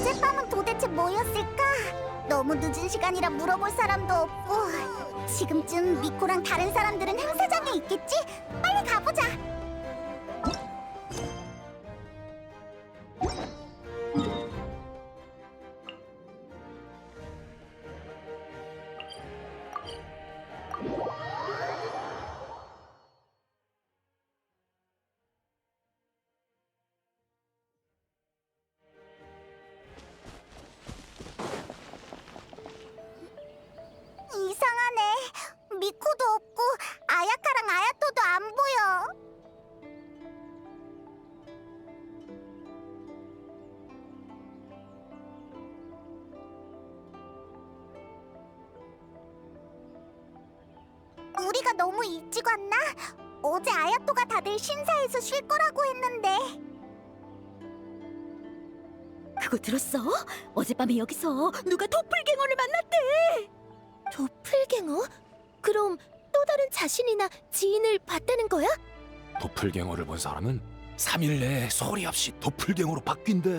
어젯밤은 도대체 뭐였을까? 너무 늦은 시간이라 물어볼 사람도 없고 지금쯤 미코랑 다른 사람들은 행사장에 있겠지? 빨리 가보자! 이상하네. 미코도 없고 아야카랑 아야토도 안 보여. 우리가 너무 일찍 왔나? 어제 아야토가 다들 신사에서 쉴 거라고 했는데. 그거 들었어? 어젯밤에 여기서 누가 도플갱어를 만났대. 도플갱어? 그럼 또 다른 자신이나 지인을 봤다는 거야? 도플갱어를 본 사람은 3일 내에 소리 없이 도플갱어로 바뀐대.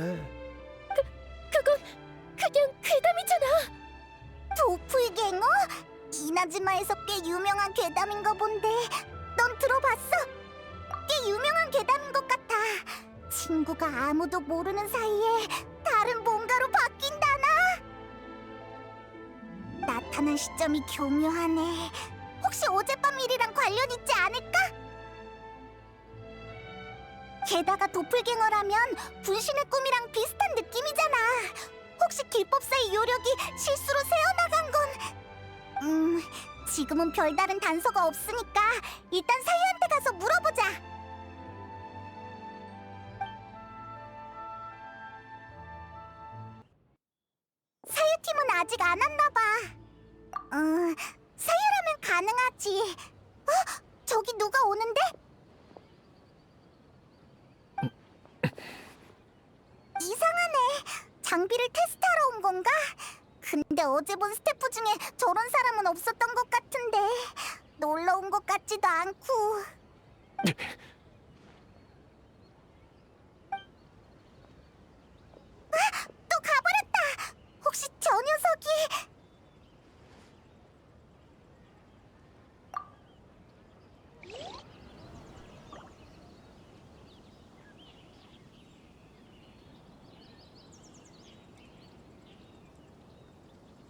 그건 그냥 괴담이잖아. 도플갱어? 이나즈마에서 꽤 유명한 괴담인가 본데 넌 들어봤어? 꽤 유명한 괴담인 것 같아. 친구가 아무도 모르는 사이에 다른 뭔가로 바뀐다나? 나타난 시점이 교묘하네. 혹시 어젯밤 일이랑 관련 있지 않을까? 게다가 도플갱어라면 분신의 꿈이랑 비슷한 느낌이잖아. 혹시 길법사의 요력이 실수로 새어나간 건... 지금은 별다른 단서가 없으니까 일단 사유한테 가서 물어보자. 사유팀은 아직 안 왔나 봐. 사유라면 가능하지. 저기 누가 오는데? 이상하네. 장비를 테스트하러 온 건가? 근데 어제 본 스태프 중에 저런 사람은 없었던 것 같은데 놀러 온 것 같지도 않고. 또 가버렸다. 혹시 저 녀석이...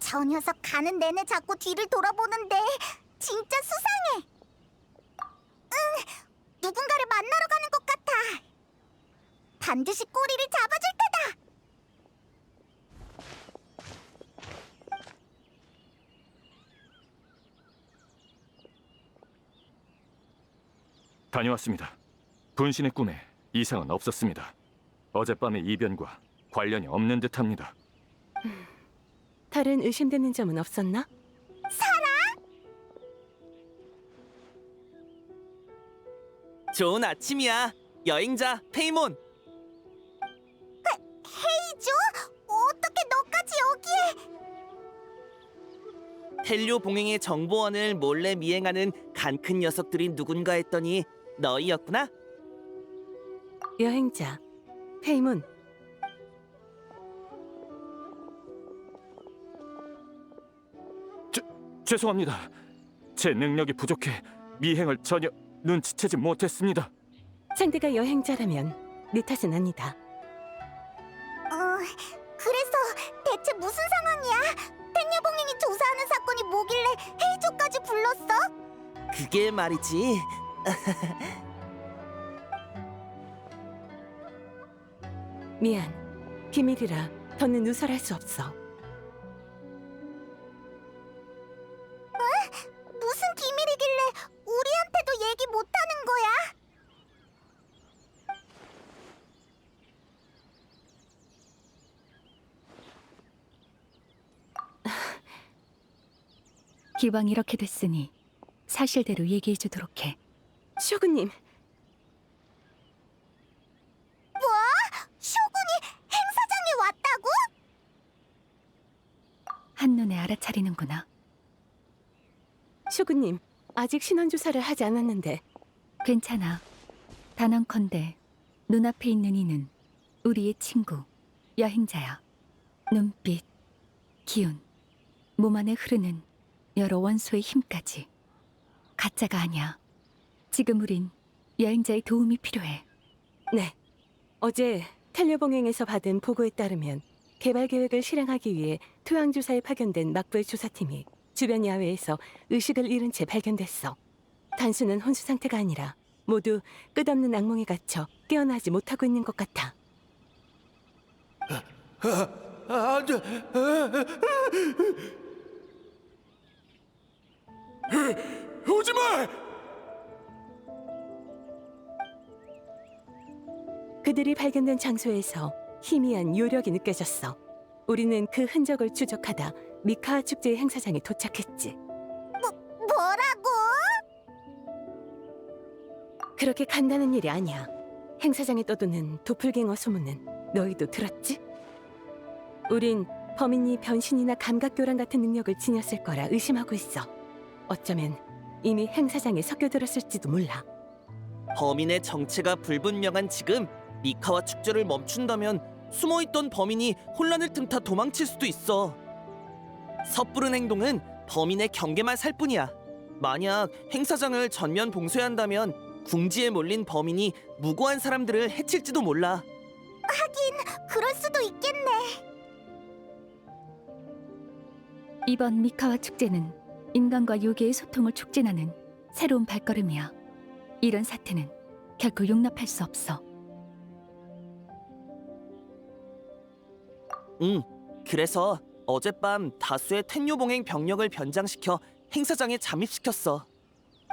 저 녀석 가는 내내 자꾸 뒤를 돌아보는데 진짜 수상해. 누군가를 만나러 가는 것 같아. 반드시 꼬리를 잡아줄 테다. 다녀왔습니다. 분신의 꿈에 이상은 없었습니다. 어젯밤의 이변과 관련이 없는 듯합니다. 다른 의심되는 점은 없었나? 좋은 아침이야. 여행자 페이몬. 헤이조? 어떻게 너까지 여기에? 텔료 봉행의 정보원을 몰래 미행하는 간큰 녀석들이 누군가 했더니 너희였구나. 여행자 페이문. 죄송합니다. 제 능력이 부족해 미행을 전혀 눈치채지 못했습니다. 상대가 여행자라면 네 탓은 아니다. 그래서 대체 무슨 상황이야? 땡녀봉행이 조사하는 사건이 뭐길래 헤이조까지 불렀어? 그게 말이지. 미안. 비밀이라 더는 누설할 수 없어. 무슨 비밀이길래 우리한테도 얘기 못하는 거야? 기왕 이렇게 됐으니 사실대로 얘기해주도록 해. 쇼군님, 뭐? 쇼군이 행사장에 왔다고? 한눈에 알아차리는구나. 쇼군님, 아직 신원 조사를 하지 않았는데. 괜찮아. 단언컨대 눈앞에 있는 이는 우리의 친구, 여행자야. 눈빛, 기운, 몸 안에 흐르는 여러 원소의 힘까지. 가짜가 아니야. 지금 우린 여행자의 도움이 필요해. 네. 어제 텔레봉행에서 받은 보고에 따르면 개발 계획을 실행하기 위해 토양 조사에 파견된 막부의 조사팀이 주변 야외에서 의식을 잃은 채 발견됐어. 단순한 혼수 상태가 아니라 모두 끝없는 악몽에 갇혀 깨어나지 못하고 있는 것 같아. 안 돼. 오지 마. 그들이 발견된 장소에서 희미한 요력이 느껴졌어. 우리는 그 흔적을 추적하다 미카아 축제의 행사장에 도착했지. 뭐라고? 그렇게 간단한 일이 아니야. 행사장에 떠도는 도플갱어 소문은 너희도 들었지? 우린 범인이 변신이나 감각교란 같은 능력을 지녔을 거라 의심하고 있어. 어쩌면 이미 행사장에 섞여들었을지도 몰라. 범인의 정체가 불분명한 지금 미카와 축제를 멈춘다면 숨어있던 범인이 혼란을 틈타 도망칠 수도 있어. 섣부른 행동은 범인의 경계만 살 뿐이야. 만약 행사장을 전면 봉쇄한다면 궁지에 몰린 범인이 무고한 사람들을 해칠지도 몰라. 그럴 수도 있겠네. 이번 미카와 축제는 인간과 요괴의 소통을 촉진하는 새로운 발걸음이야. 이런 사태는 결코 용납할 수 없어. 그래서 어젯밤 다수의 텐요봉행 병력을 변장시켜 행사장에 잠입시켰어.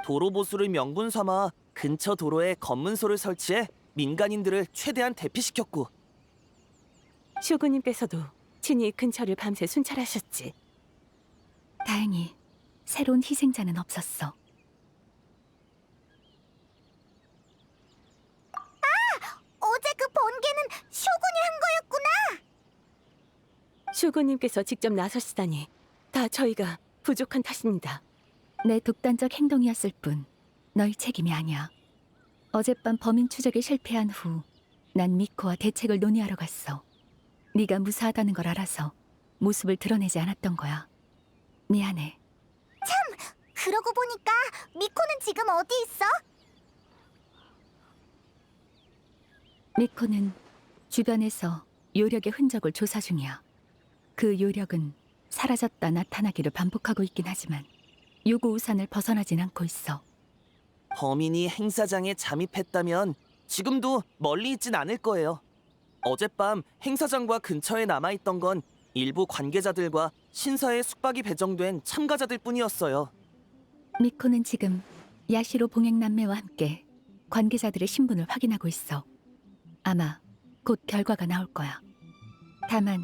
도로 보수를 명분 삼아 근처 도로에 검문소를 설치해 민간인들을 최대한 대피시켰고. 쇼구님께서도 친히 근처를 밤새 순찰하셨지. 다행히 새로운 희생자는 없었어. 어제 그 번개는 쇼군이 한 거였구나. 쇼구님께서 직접 나서시다니 다 저희가 부족한 탓입니다. 내 독단적 행동이었을 뿐 너희 책임이 아니야. 어젯밤 범인 추적에 실패한 후 난 미코와 대책을 논의하러 갔어. 네가 무사하다는 걸 알아서 모습을 드러내지 않았던 거야. 미안해. 그러고 보니까 미코는 지금 어디 있어? 미코는 주변에서 요력의 흔적을 조사 중이야. 그 요력은 사라졌다 나타나기를 반복하고 있긴 하지만 요구 우산을 벗어나진 않고 있어. 범인이 행사장에 잠입했다면 지금도 멀리 있진 않을 거예요. 어젯밤 행사장과 근처에 남아있던 건 일부 관계자들과 신사에 숙박이 배정된 참가자들 뿐이었어요. 미코는 지금 야시로 봉행남매와 함께 관계자들의 신분을 확인하고 있어. 아마 곧 결과가 나올 거야. 다만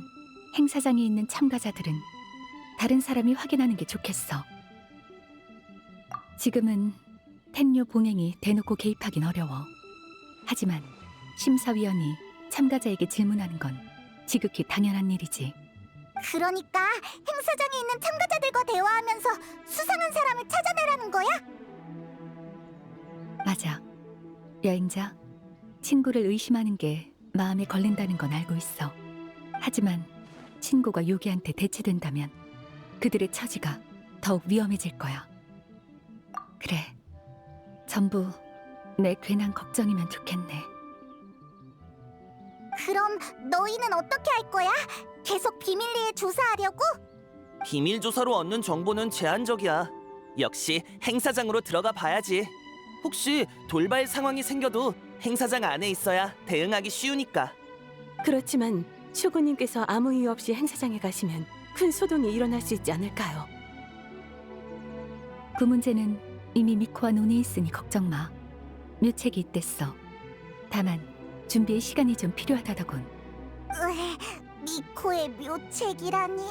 행사장에 있는 참가자들은 다른 사람이 확인하는 게 좋겠어. 지금은 텐요 봉행이 대놓고 개입하긴 어려워. 하지만 심사위원이 참가자에게 질문하는 건 지극히 당연한 일이지. 그러니까 행사장에 있는 참가자들과 대화하면서 수상한 사람을 찾아내라는 거야? 맞아. 여행자, 친구를 의심하는 게 마음에 걸린다는 건 알고 있어. 하지만 친구가 요괴한테 대체된다면 그들의 처지가 더욱 위험해질 거야. 그래. 전부 내 괜한 걱정이면 좋겠네. 그럼 너희는 어떻게 할 거야? 계속 비밀리에 조사하려고? 비밀 조사로 얻는 정보는 제한적이야. 역시 행사장으로 들어가 봐야지. 혹시 돌발 상황이 생겨도 행사장 안에 있어야 대응하기 쉬우니까. 그렇지만 쇼구님께서 아무 이유 없이 행사장에 가시면 큰 소동이 일어날 수 있지 않을까요? 그 문제는 이미 미코와 논의했으니 걱정 마. 묘책이 있댔어. 다만 준비에 시간이 좀 필요하다더군. 미코의 묘책이라니.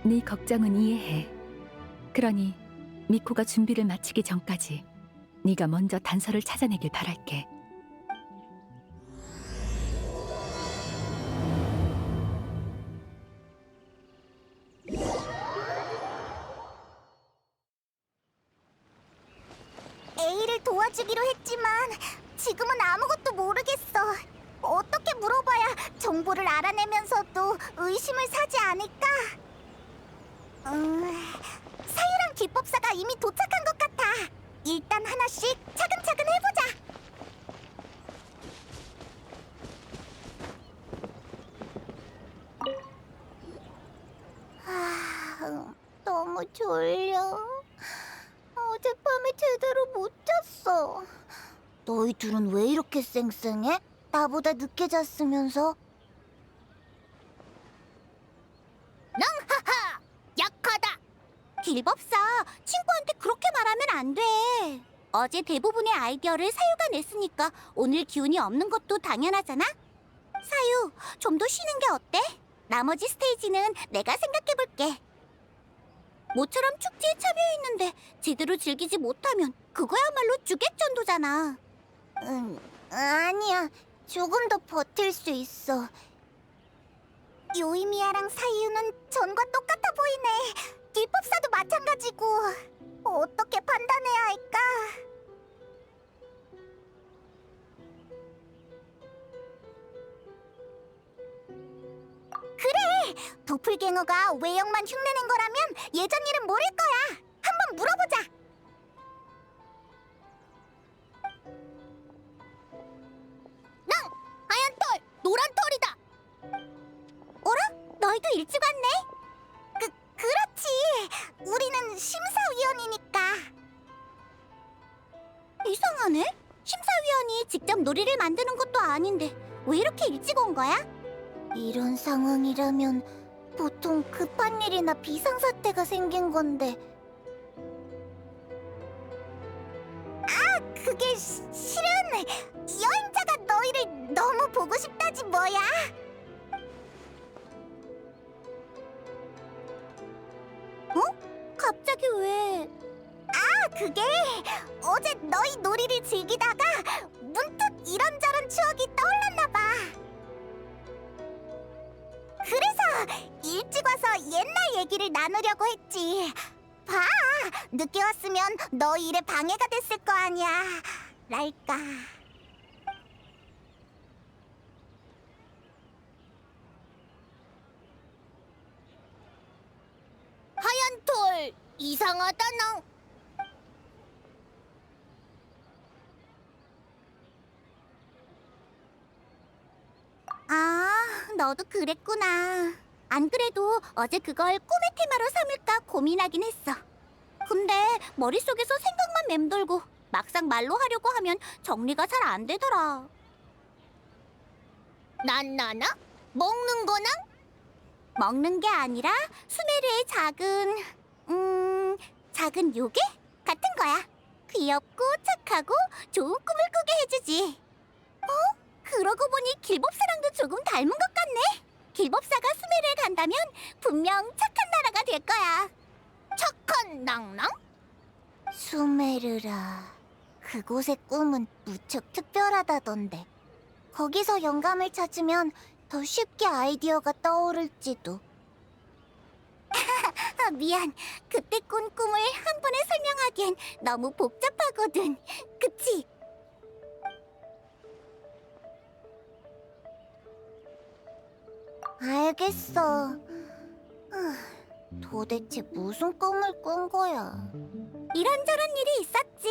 네 걱정은 이해해. 그러니 미코가 준비를 마치기 전까지 네가 먼저 단서를 찾아내길 바랄게. A를 너희를 도와주기로 했지만 지금은 아무것도 모르겠어. 어떻게 물어봐야 정보를 알아내면서도 의심을 사지 않을까? 사유랑 기법사가 이미 도착한 것 같아. 일단 하나씩 차근차근 해보자. 너무 졸려. 어젯밤에 제대로 못 잤어. 너희 둘은 왜 이렇게 쌩쌩해? 나보다 늦게 잤으면서. 낭하하! 약하다! 길법사, 친구한테 그렇게 말하면 안 돼. 어제 대부분의 아이디어를 사유가 냈으니까 오늘 기운이 없는 것도 당연하잖아? 사유, 좀 더 쉬는 게 어때? 나머지 스테이지는 내가 생각해볼게. 모처럼 축제에 참여했는데 제대로 즐기지 못하면 그거야말로 주객전도잖아. 아니야. 조금 더 버틸 수 있어. 요이미야랑 사이유는 전과 똑같아 보이네. 길법사도 마찬가지고. 어떻게 판단해야 할까? 그래! 도플갱어가 외형만 흉내낸 거라면 예전 일은 모를 거야. 한번 물어보자. 낭! 하얀 털! 노란 털이다! 어라? 너희도 일찍 왔네? 그렇지. 우리는 심사위원이니까. 이상하네. 심사위원이 직접 놀이를 만드는 것도 아닌데 왜 이렇게 일찍 온 거야? 이런 상황이라면 보통 급한 일이나 비상사태가 생긴 건데. 그게 실은 여행자가 너희를 너무 보고 싶다지 뭐야. 어? 갑자기 왜? 그게 어제 너희 놀이를 즐기다가 문득 이런저런 추억이 떠올랐나 봐. 그래서 일찍 와서 옛날 얘기를 나누려고 했지. 봐, 늦게 왔으면 너희 일에 방해가 됐을 거 아니야. 랄까. 하얀 털, 이상하다 너. 너도 그랬구나. 안 그래도 어제 그걸 꿈의 테마로 삼을까 고민하긴 했어. 근데 머릿속에서 생각만 맴돌고 막상 말로 하려고 하면 정리가 잘 안 되더라. 나나? 먹는 거나? 먹는 게 아니라 수메르의 작은 요괴? 같은 거야. 귀엽고 착하고 좋은 꿈을 꾸게 해주지. 그러고 보니 길법사랑도 조금 닮은 것 같네. 길법사가 수메르에 간다면 분명 착한 나라가 될 거야. 착한 낭낭? 수메르라. 그곳의 꿈은 무척 특별하다던데. 거기서 영감을 찾으면 더 쉽게 아이디어가 떠오를지도. 미안. 그때 꾼 꿈을 한 번에 설명하기엔 너무 복잡하거든. 그치? 알겠어. 도대체 무슨 꿈을 꾼 거야? 이런저런 일이 있었지.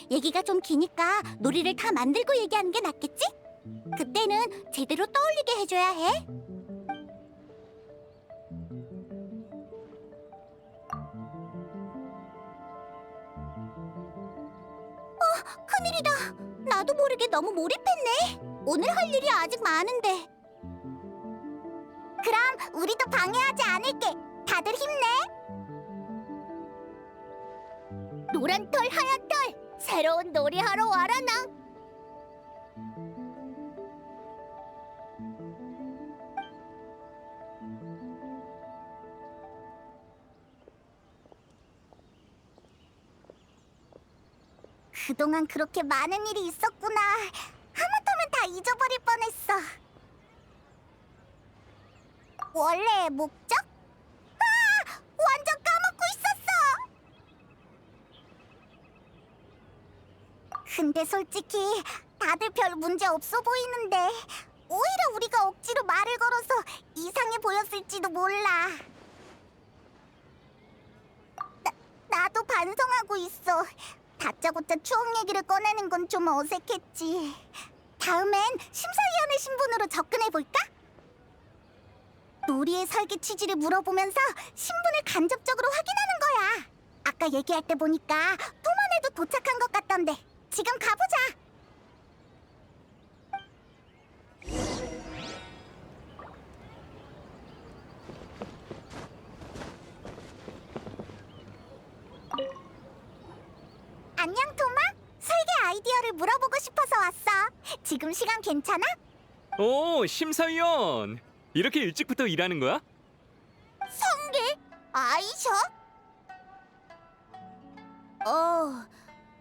얘기가 좀 기니까 놀이를 다 만들고 얘기하는 게 낫겠지? 그때는 제대로 떠올리게 해줘야 해. 큰일이다. 나도 모르게 너무 몰입했네. 오늘 할 일이 아직 많은데. 그럼 우리도 방해하지 않을게. 다들 힘내. 노란 털, 하얀 털, 새로운 놀이하러 와라 나. 그동안 그렇게 많은 일이 있었구나. 하마터면 다 잊어버릴 뻔했어. 원래의 목적? 완전 까먹고 있었어! 근데 솔직히 다들 별 문제 없어 보이는데 오히려 우리가 억지로 말을 걸어서 이상해 보였을지도 몰라. 나도 반성하고 있어. 다짜고짜 추억 얘기를 꺼내는 건 좀 어색했지. 다음엔 심사위원의 신분으로 접근해볼까? 놀이의 설계 취지를 물어보면서 신분을 간접적으로 확인하는 거야. 아까 얘기할 때 보니까 토만에도 도착한 것 같던데. 지금 가보자. 안녕 토마. 설계 아이디어를 물어보고 싶어서 왔어. 지금 시간 괜찮아? 오, 심사위원! 이렇게 일찍부터 일하는 거야? 성게? 아이셔?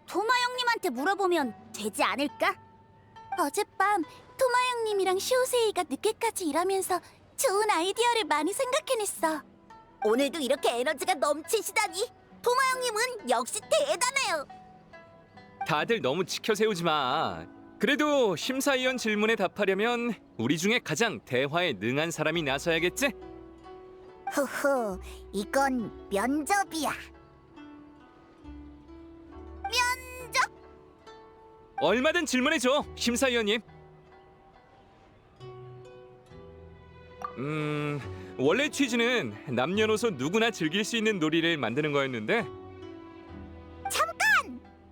토마 형님한테 물어보면 되지 않을까? 어젯밤 토마 형님이랑 시오세이가 늦게까지 일하면서 좋은 아이디어를 많이 생각해냈어. 오늘도 이렇게 에너지가 넘치시다니 토마 형님은 역시 대단해요. 다들 너무 지켜세우지 마. 그래도 심사위원 질문에 답하려면 우리 중에 가장 대화에 능한 사람이 나서야겠지? 후후, 이건 면접이야. 면접? 얼마든 질문해줘, 심사위원님. 원래 취지는 남녀노소 누구나 즐길 수 있는 놀이를 만드는 거였는데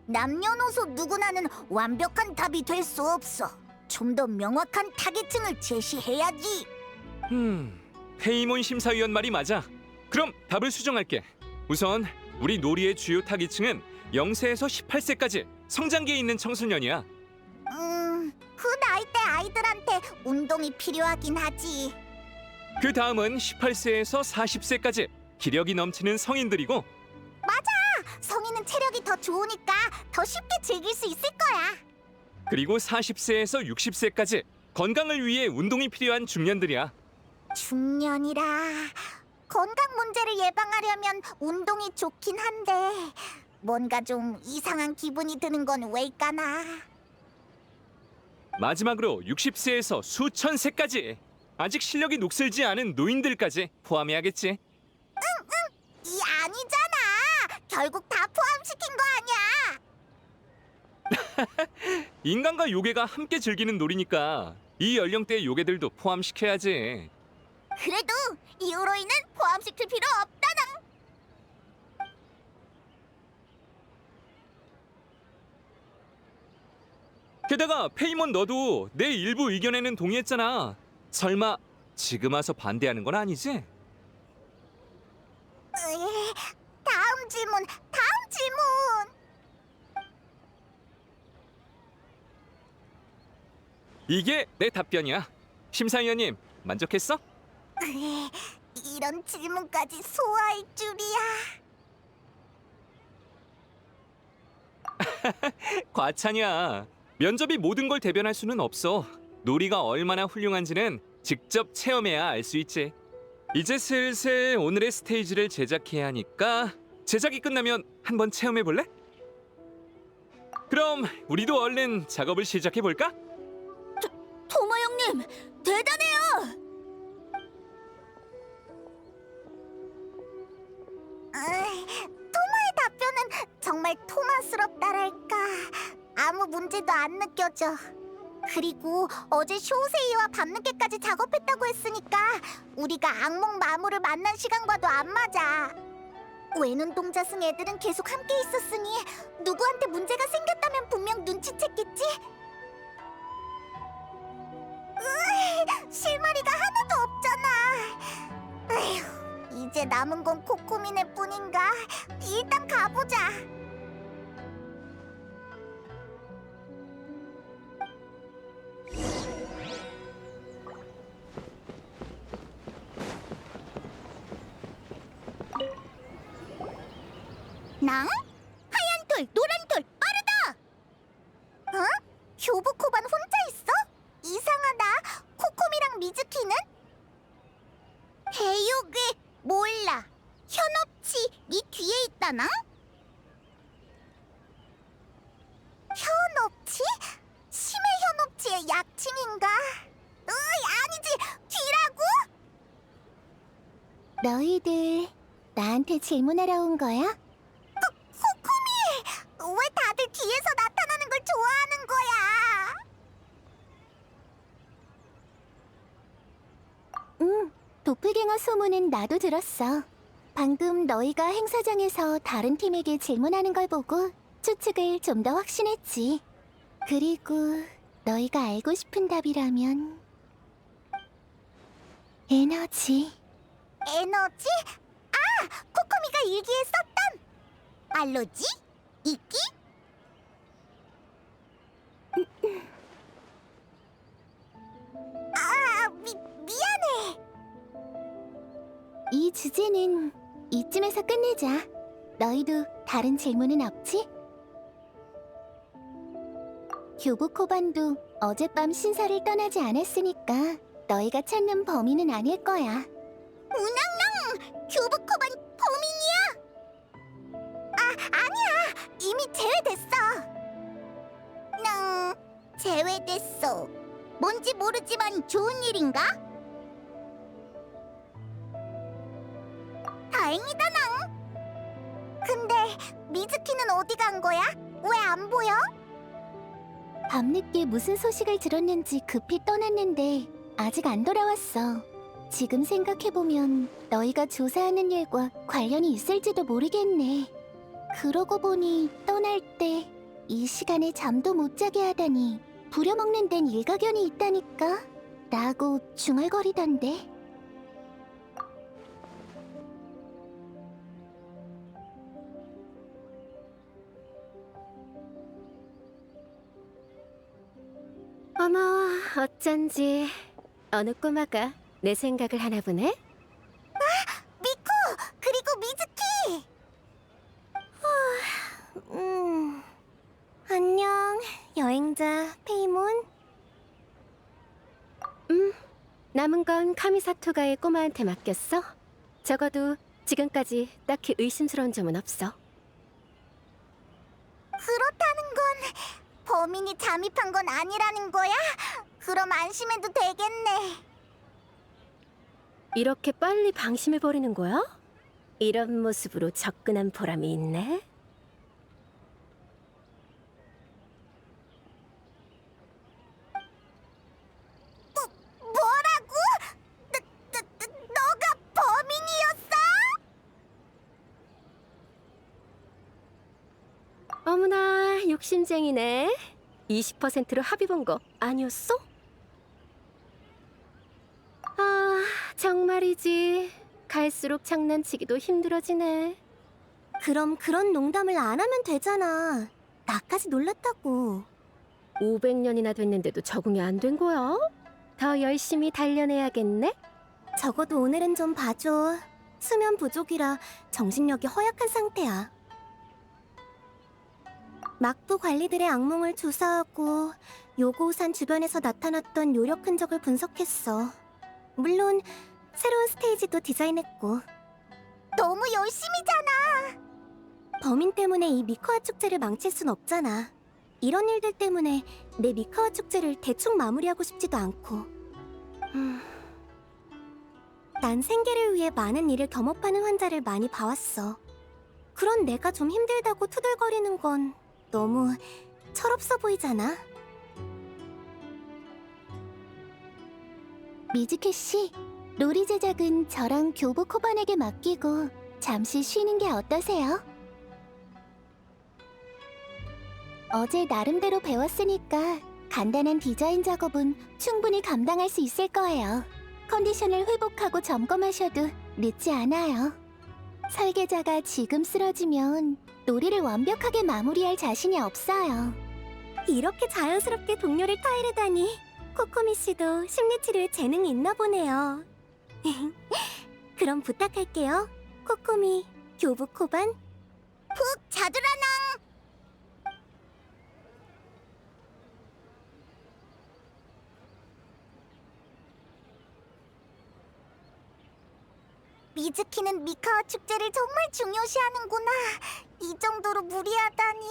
남녀노소 누구나는 완벽한 답이 될 수 없어. 좀 더 명확한 타겟층을 제시해야지. 페이몬 심사위원 말이 맞아. 그럼 답을 수정할게. 우선 우리 놀이의 주요 타깃층은 0세에서 18세까지 성장기에 있는 청소년이야. 그 나이대 아이들한테 운동이 필요하긴 하지. 그 다음은 18세에서 40세까지 기력이 넘치는 성인들이고 성인은 체력이 더 좋으니까 더 쉽게 즐길 수 있을 거야. 그리고 40세에서 60세까지 건강을 위해 운동이 필요한 중년들이야. 중년이라 건강 문제를 예방하려면 운동이 좋긴 한데 뭔가 좀 이상한 기분이 드는 건 왜일까나. 마지막으로 60세에서 수천 세까지 아직 실력이 녹슬지 않은 노인들까지 포함해야겠지. 이 아니잖아. 결국 다 포함시킨 거 아니야. 인간과 요괴가 함께 즐기는 놀이니까 이 연령대의 요괴들도 포함시켜야지. 그래도 이후로이는 포함시킬 필요 없다당. 게다가 페이몬 너도 내 일부 의견에는 동의했잖아. 설마 지금 와서 반대하는 건 아니지? 다음 질문. 이게 내 답변이야. 심사위원님 만족했어? 이런 질문까지 소화할 줄이야. 과찬이야. 면접이 모든 걸 대변할 수는 없어. 놀이가 얼마나 훌륭한지는 직접 체험해야 알 수 있지. 이제 슬슬 오늘의 스테이지를 제작해야 하니까 제작이 끝나면 한번 체험해 볼래? 그럼 우리도 얼른 작업을 시작해 볼까? 토마 형님, 대단해요. 토마의 답변은 정말 토마스럽다랄까. 아무 문제도 안 느껴져. 그리고 어제 쇼세이와 밤늦게까지 작업했다고 했으니까 우리가 악몽 마무를 만난 시간과도 안 맞아. 외눈동자 승 애들은 계속 함께 있었으니 누구한테 문제가 생겼다면 분명 눈치챘겠지? 실마리가 하나도 없잖아. 에휴, 이제 남은 건 코코미네 뿐인가? 일단 가보자. 낭? 하얀 돌, 노란 돌, 빠르다! 어? 효부코반 혼자 있어? 이상하다. 코코미랑 미즈키는? 대요괴 몰라. 현업치 네 뒤에 있다나? 현업? 낙칭인가? 아니지! 뒤라고? 너희들 나한테 질문하러 온 거야? 코코미! 왜 다들 뒤에서 나타나는 걸 좋아하는 거야? 응, 도플갱어 소문은 나도 들었어. 방금 너희가 행사장에서 다른 팀에게 질문하는 걸 보고 추측을 좀 더 확신했지. 그리고 너희가 알고 싶은 답이라면 에너지. 에너지? 아! 코코미가 일기에 썼던 알로지? 이끼? 미안해. 이 주제는 이쯤에서 끝내자. 너희도 다른 질문은 없지? 교부코반도 어젯밤 신사를 떠나지 않았으니까 너희가 찾는 범인은 아닐 거야. 우낭랑! 교부코반 범인이야? 아니야. 이미 제외됐어. 제외됐어. 뭔지 모르지만 좋은 일인가? 다행이다, 낭. 근데 미즈키는 어디 간 거야? 왜 안 보여? 밤늦게 무슨 소식을 들었는지 급히 떠났는데 아직 안 돌아왔어. 지금 생각해보면 너희가 조사하는 일과 관련이 있을지도 모르겠네. 그러고 보니 떠날 때 이 시간에 잠도 못 자게 하다니 부려먹는 데는 일가견이 있다니까? 라고 중얼거리던데. 어머, 어쩐지 어느 꼬마가 내 생각을 하나 보네? 미코! 그리고 미즈키! 안녕, 여행자 페이몬. 남은 건 카미사토가의 꼬마한테 맡겼어. 적어도 지금까지 딱히 의심스러운 점은 없어. 그렇다는 건 범인이 잠입한 건 아니라는 거야? 그럼 안심해도 되겠네. 이렇게 빨리 방심해버리는 거야? 이런 모습으로 접근한 보람이 있네. 뭐라고? 너가 범인이었어? 어머나, 욕심쟁이네. 20%로 합의 본 거 아니었어? 아, 정말이지. 갈수록 장난치기도 힘들어지네. 그럼 그런 농담을 안 하면 되잖아. 나까지 놀랐다고. 500년이나 됐는데도 적응이 안 된 거야? 더 열심히 단련해야겠네? 적어도 오늘은 좀 봐줘. 수면 부족이라 정신력이 허약한 상태야. 막부 관리들의 악몽을 조사하고 요고우산 주변에서 나타났던 요력 흔적을 분석했어. 물론 새로운 스테이지도 디자인했고. 너무 열심히잖아. 범인 때문에 이 미카와 축제를 망칠 순 없잖아. 이런 일들 때문에 내 미카와 축제를 대충 마무리하고 싶지도 않고. 난 생계를 위해 많은 일을 겸업하는 환자를 많이 봐왔어. 그런 내가 좀 힘들다고 투덜거리는 건 너무 철없어 보이잖아. 미즈키 씨, 놀이 제작은 저랑 교부 코반에게 맡기고 잠시 쉬는 게 어떠세요? 어제 나름대로 배웠으니까 간단한 디자인 작업은 충분히 감당할 수 있을 거예요. 컨디션을 회복하고 점검하셔도 늦지 않아요. 설계자가 지금 쓰러지면 놀이를 완벽하게 마무리할 자신이 없어요. 이렇게 자연스럽게 동료를 타이르다니 코코미 씨도 심리치료에 재능이 있나 보네요. 그럼 부탁할게요. 코코미, 교부 코반. 푹 자두라낭. 미즈키는 미카와 축제를 정말 중요시하는구나. 이 정도로 무리하다니.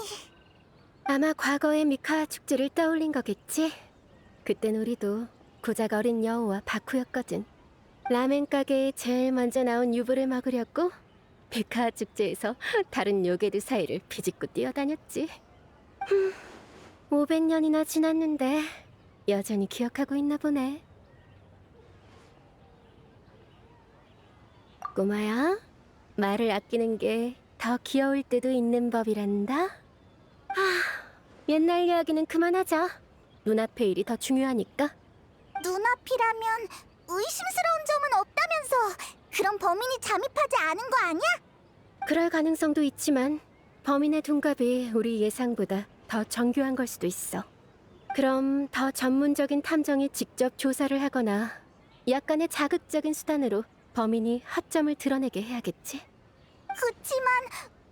아마 과거의 미카 축제를 떠올린 거겠지? 그땐 우리도 고작 어린 여우와 바쿠였거든. 라멘 가게에 제일 먼저 나온 유부를 먹으려고 백화 축제에서 다른 요괴들 사이를 비집고 뛰어다녔지. 500년이나 지났는데 여전히 기억하고 있나 보네. 꼬마야, 말을 아끼는 게 더 귀여울 때도 있는 법이란다. 옛날 이야기는 그만하자. 눈앞의 일이 더 중요하니까. 눈앞이라면 의심스러운 점은 없다면서. 그럼 범인이 잠입하지 않은 거 아니야? 그럴 가능성도 있지만 범인의 둔갑이 우리 예상보다 더 정교한 걸 수도 있어. 그럼 더 전문적인 탐정이 직접 조사를 하거나 약간의 자극적인 수단으로 범인이 허점을 드러내게 해야겠지. 그치만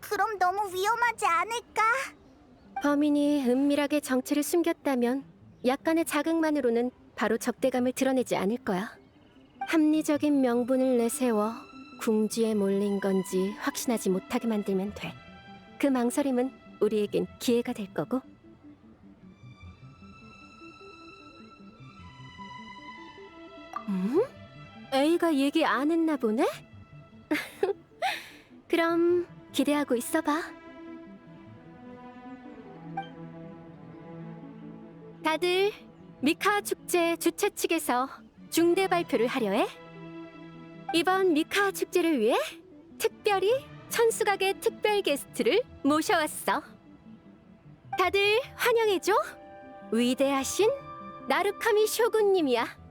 그럼 너무 위험하지 않을까? 범인이 은밀하게 정체를 숨겼다면 약간의 자극만으로는 바로 적대감을 드러내지 않을 거야. 합리적인 명분을 내세워 궁지에 몰린 건지 확신하지 못하게 만들면 돼. 그 망설임은 우리에겐 기회가 될 거고. A가 얘기 안 했나 보네? 그럼 기대하고 있어봐. 다들 미카 축제 주최 측에서 중대 발표를 하려 해. 이번 미카 축제를 위해 특별히 천수각의 특별 게스트를 모셔왔어. 다들 환영해줘. 위대하신 나루카미 쇼군님이야.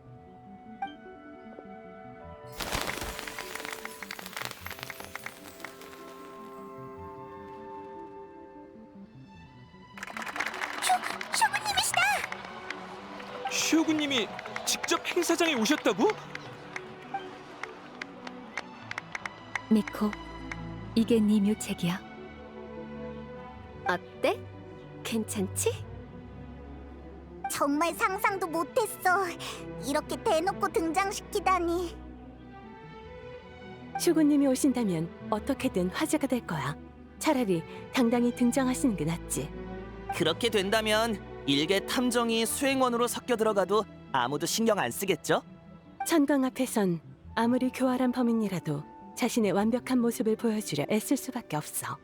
쇼군님이시다! 쇼군님이 직접 행사장에 오셨다고? 미코, 이게 네 묘책이야. 어때? 괜찮지? 정말 상상도 못했어. 이렇게 대놓고 등장시키다니. 슈구님이 오신다면 어떻게든 화제가 될 거야. 차라리 당당히 등장하시는 게 낫지. 그렇게 된다면 일개 탐정이 수행원으로 섞여 들어가도 아무도 신경 안 쓰겠죠? 천광 앞에선 아무리 교활한 범인이라도 자신의 완벽한 모습을 보여주려 애쓸 수밖에 없어.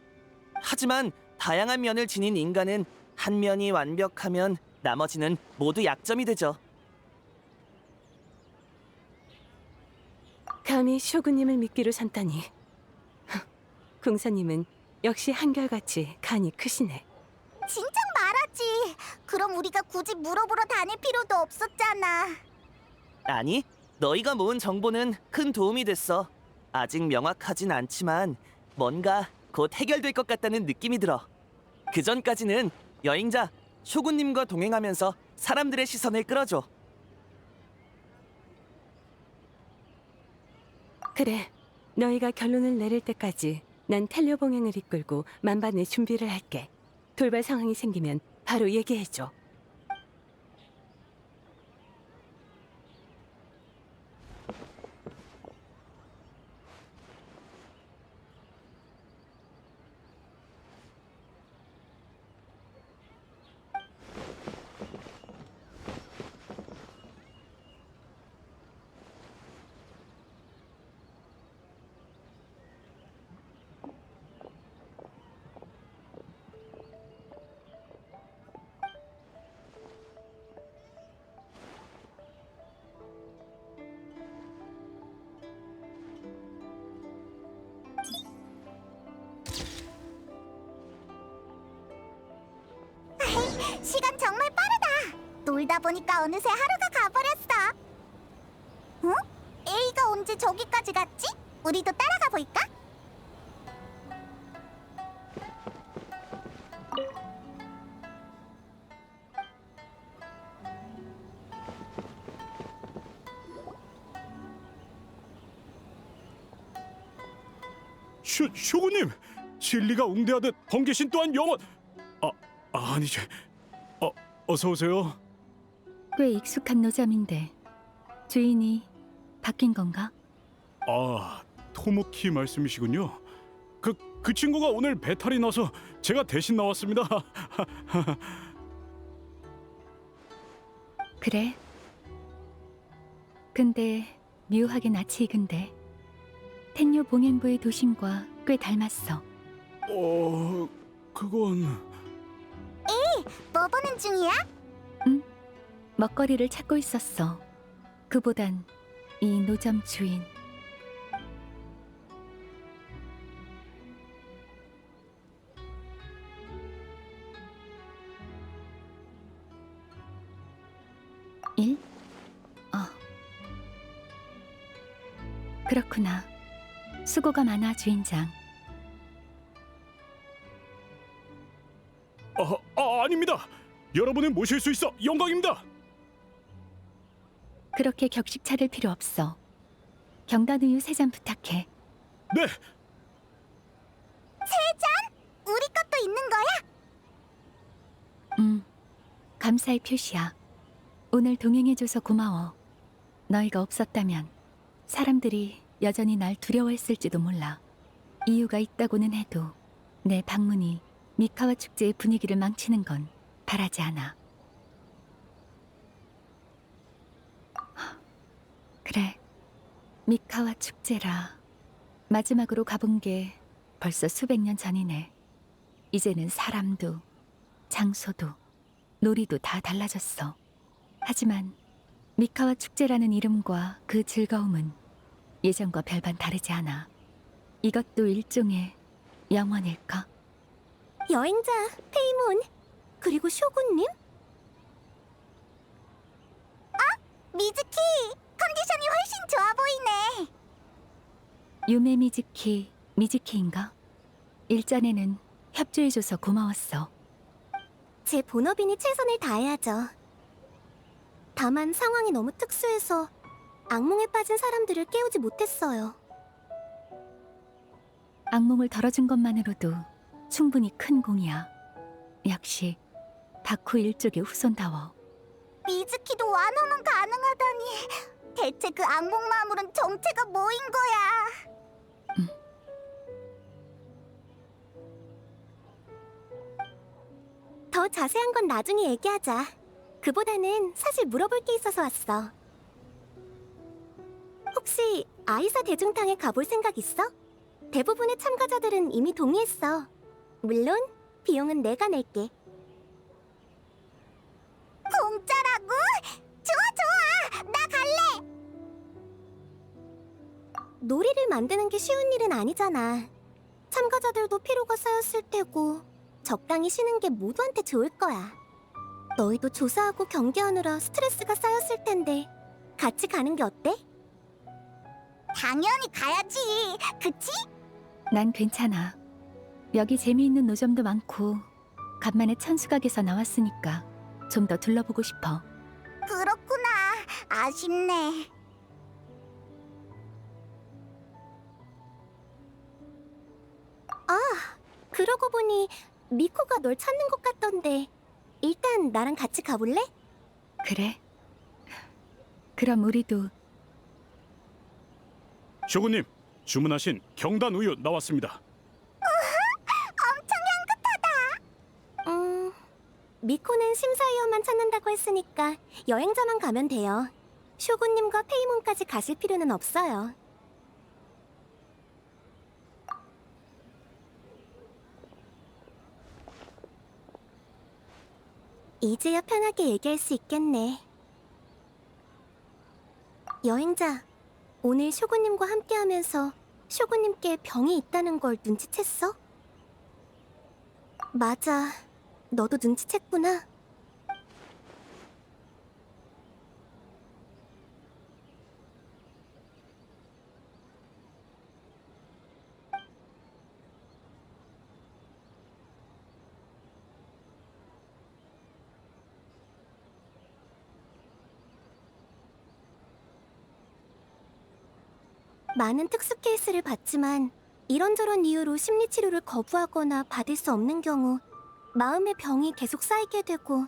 하지만 다양한 면을 지닌 인간은 한 면이 완벽하면 나머지는 모두 약점이 되죠. 감히 쇼구님을 미끼로 삼다니. 궁사님은 역시 한결같이 간이 크시네. 진작 말하지. 그럼 우리가 굳이 물어보러 다닐 필요도 없었잖아. 아니, 너희가 모은 정보는 큰 도움이 됐어. 아직 명확하진 않지만 뭔가 곧 해결될 것 같다는 느낌이 들어. 그 전까지는 여행자 쇼군님과 동행하면서 사람들의 시선을 끌어줘. 그래, 너희가 결론을 내릴 때까지 난 텔레 봉행을 이끌고 만반의 준비를 할게. 돌발 상황이 생기면 바로 얘기해줘. 시간 정말 빠르다. 놀다 보니까 어느새 하루가 가버렸어. 응? A가 언제 저기까지 갔지? 우리도 따라가 볼까? 쇼군님, 진리가 웅대하듯 번개신 또한 영원. 아니지. 어서 오세요. 꽤 익숙한 노점인데 주인이 바뀐 건가? 토모키 말씀이시군요. 그 친구가 오늘 배탈이 나서 제가 대신 나왔습니다. 그래? 근데 묘하게 낯이 익은데 텐요 봉행부의 도심과 꽤 닮았어. 그건 뭐 보는 중이야? 먹거리를 찾고 있었어. 그보단 이 노점 주인. 일? 그렇구나. 수고가 많아, 주인장. 아닙니다. 여러분을 모실 수 있어 영광입니다. 그렇게 격식 차릴 필요 없어. 경단우유 3잔 부탁해. 네, 우리 것도 있는 거야? 감사의 표시야. 오늘 동행해줘서 고마워. 너희가 없었다면 사람들이 여전히 날 두려워했을지도 몰라. 이유가 있다고는 해도 내 방문이 미카와 축제의 분위기를 망치는 건 바라지 않아. 그래, 미카와 축제라. 마지막으로 가본 게 벌써 수백 년 전이네. 이제는 사람도 장소도 놀이도 다 달라졌어. 하지만 미카와 축제라는 이름과 그 즐거움은 예전과 별반 다르지 않아. 이것도 일종의 영원일까? 여행자, 페이몬, 그리고 쇼군님? 미즈키! 컨디션이 훨씬 좋아 보이네. 유메 미즈키인가? 일전에는 협조해줘서 고마웠어. 제 본업이니 최선을 다해야죠. 다만 상황이 너무 특수해서 악몽에 빠진 사람들을 깨우지 못했어요. 악몽을 덜어준 것만으로도 충분히 큰 공이야. 역시 바쿠 일족의 후손다워. 미즈키도 완화만 가능하다니. 대체 그 악몽 마물은 정체가 뭐인 거야? 더 자세한 건 나중에 얘기하자. 그보다는 사실 물어볼 게 있어서 왔어. 혹시 아이사 대중탕에 가볼 생각 있어? 대부분의 참가자들은 이미 동의했어. 물론 비용은 내가 낼게. 공짜라고? 좋아! 나 갈래! 놀이를 만드는 게 쉬운 일은 아니잖아. 참가자들도 피로가 쌓였을 테고 적당히 쉬는 게 모두한테 좋을 거야. 너희도 조사하고 경기하느라 스트레스가 쌓였을 텐데 같이 가는 게 어때? 당연히 가야지, 그치? 난 괜찮아. 여기 재미있는 노점도 많고 간만에 천수각에서 나왔으니까 좀 더 둘러보고 싶어. 그렇구나. 아쉽네. 아, 그러고 보니 미코가 널 찾는 것 같던데 일단 나랑 같이 가볼래? 그래? 그럼 우리도 쇼군님 주문하신 경단 우유 나왔습니다. 미코는 심사위원만 찾는다고 했으니까 여행자만 가면 돼요. 쇼군님과 페이몬까지 가실 필요는 없어요. 이제야 편하게 얘기할 수 있겠네. 여행자, 오늘 쇼군님과 함께하면서 쇼군님께 병이 있다는 걸 눈치챘어? 맞아. 너도 눈치챘구나. 많은 특수 케이스를 봤지만 이런저런 이유로 심리치료를 거부하거나 받을 수 없는 경우 마음의 병이 계속 쌓이게 되고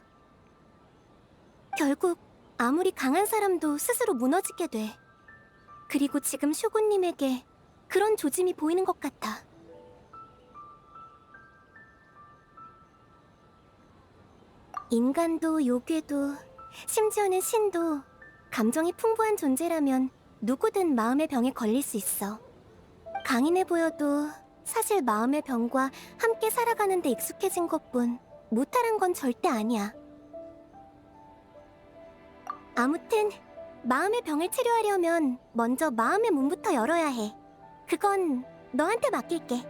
결국 아무리 강한 사람도 스스로 무너지게 돼. 그리고 지금 쇼군님에게 그런 조짐이 보이는 것 같아. 인간도 요괴도 심지어는 신도 감정이 풍부한 존재라면 누구든 마음의 병에 걸릴 수 있어. 강인해 보여도 사실 마음의 병과 함께 살아가는데 익숙해진 것뿐 무탈한 건 절대 아니야. 아무튼 마음의 병을 치료하려면 먼저 마음의 문부터 열어야 해. 그건 너한테 맡길게.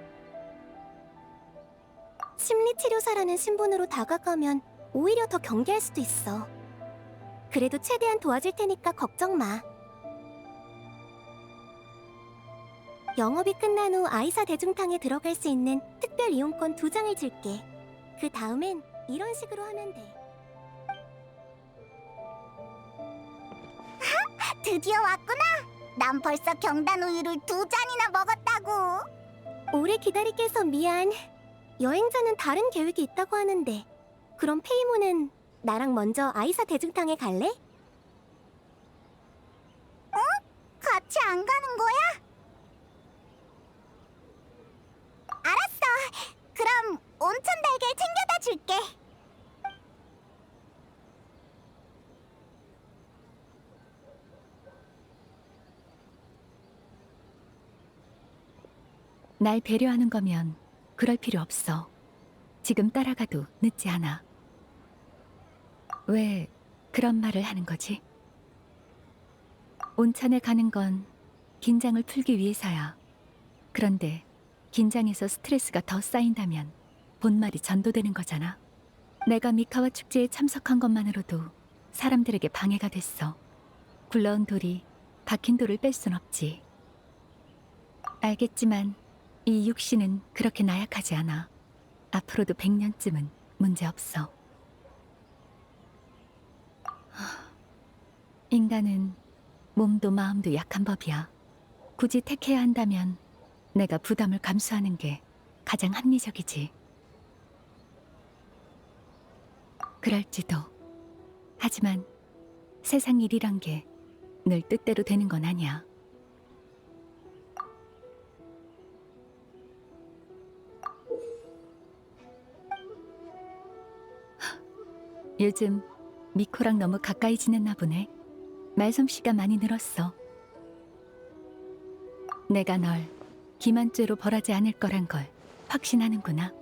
심리치료사라는 신분으로 다가가면 오히려 더 경계할 수도 있어. 그래도 최대한 도와줄 테니까 걱정 마. 영업이 끝난 후 아이사 대중탕에 들어갈 수 있는 특별 이용권 2장을 줄게. 그 다음엔 이런 식으로 하면 돼. 드디어 왔구나. 난 벌써 경단 우유를 2잔이나 먹었다고. 오래 기다리게 해서 미안. 여행자는 다른 계획이 있다고 하는데. 그럼 페이모는 나랑 먼저 아이사 대중탕에 갈래? 어? 같이 안 가는 거야? 알았어. 그럼 온천 달걀 챙겨다 줄게. 날 배려하는 거면 그럴 필요 없어. 지금 따라가도 늦지 않아. 왜 그런 말을 하는 거지? 온천에 가는 건 긴장을 풀기 위해서야. 그런데 긴장해서 스트레스가 더 쌓인다면 본말이 전도되는 거잖아. 내가 미카와 축제에 참석한 것만으로도 사람들에게 방해가 됐어. 굴러온 돌이 박힌 돌을 뺄 순 없지. 알겠지만 이 육신은 그렇게 나약하지 않아. 앞으로도 100년쯤은 문제없어. 인간은 몸도 마음도 약한 법이야. 굳이 택해야 한다면 내가 부담을 감수하는 게 가장 합리적이지. 그럴지도. 하지만 세상 일이란 게 늘 뜻대로 되는 건 아니야. 요즘 미코랑 너무 가까이 지냈나 보네. 말솜씨가 많이 늘었어. 내가 널 기만죄로 벌하지 않을 거란 걸 확신하는구나.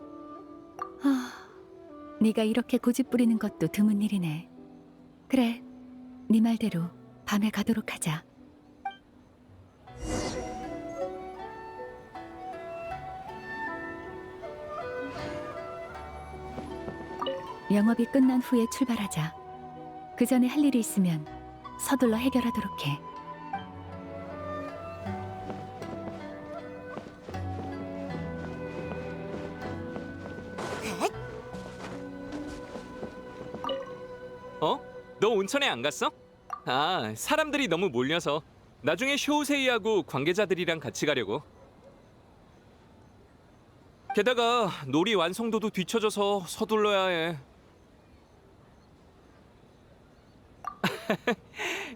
네가 이렇게 고집 부리는 것도 드문 일이네. 그래, 네 말대로 밤에 가도록 하자. 영업이 끝난 후에 출발하자. 그 전에 할 일이 있으면 서둘러 해결하도록 해. 어? 너 온천에 안 갔어? 아, 사람들이 너무 몰려서 나중에 쇼우세이하고 관계자들이랑 같이 가려고. 게다가 놀이 완성도도 뒤처져서 서둘러야 해.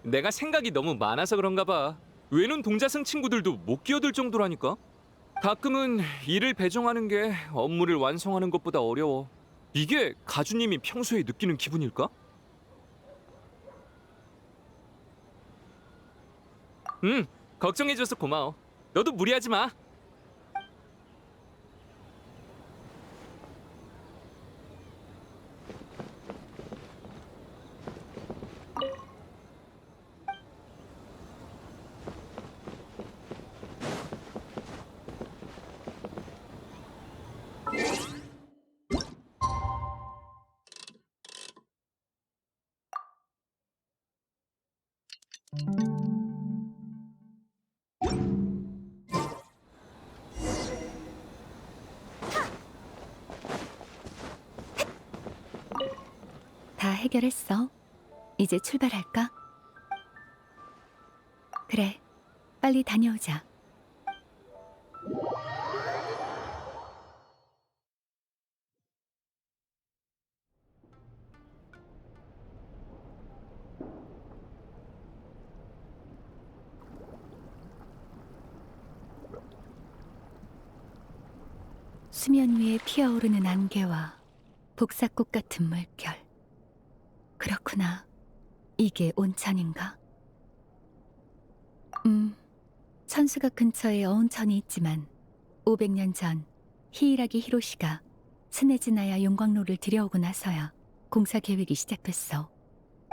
내가 생각이 너무 많아서 그런가 봐. 외눈 동자승 친구들도 못 끼어들 정도라니까. 가끔은 일을 배정하는 게 업무를 완성하는 것보다 어려워. 이게 가주님이 평소에 느끼는 기분일까? 걱정해줘서 고마워. 너도 무리하지 마. 다 해결했어. 이제 출발할까? 그래, 빨리 다녀오자. 수면 위에 피어오르는 안개와 복사꽃 같은 물결. 그렇구나. 이게 온천인가? 천수가 근처에 어온천이 있지만 500년 전 히이라기 히로시가 스네즈나야 용광로를 들여오고 나서야 공사 계획이 시작됐어.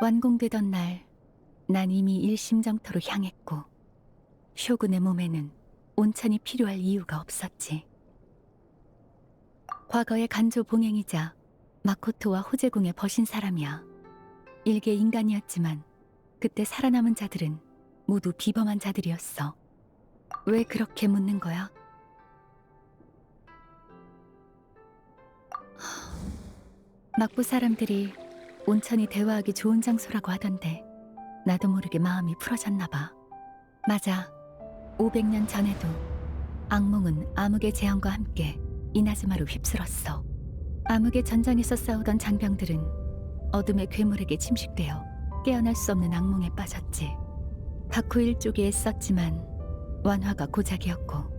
완공되던 날, 난 이미 일심정토로 향했고 쇼군의 몸에는 온천이 필요할 이유가 없었지. 과거의 간조 봉행이자 마코토와 호제궁의 버신 사람이야. 일개 인간이었지만 그때 살아남은 자들은 모두 비범한 자들이었어. 왜 그렇게 묻는 거야? 막부 사람들이 온천이 대화하기 좋은 장소라고 하던데 나도 모르게 마음이 풀어졌나 봐. 맞아. 500년 전에도 악몽은 암흑의 재앙과 함께 이나즈마로 휩쓸었어. 암흑의 전장에서 싸우던 장병들은 어둠의 괴물에게 침식되어 깨어날 수 없는 악몽에 빠졌지. 바쿠일 쪽에 썼지만 완화가 고작이었고.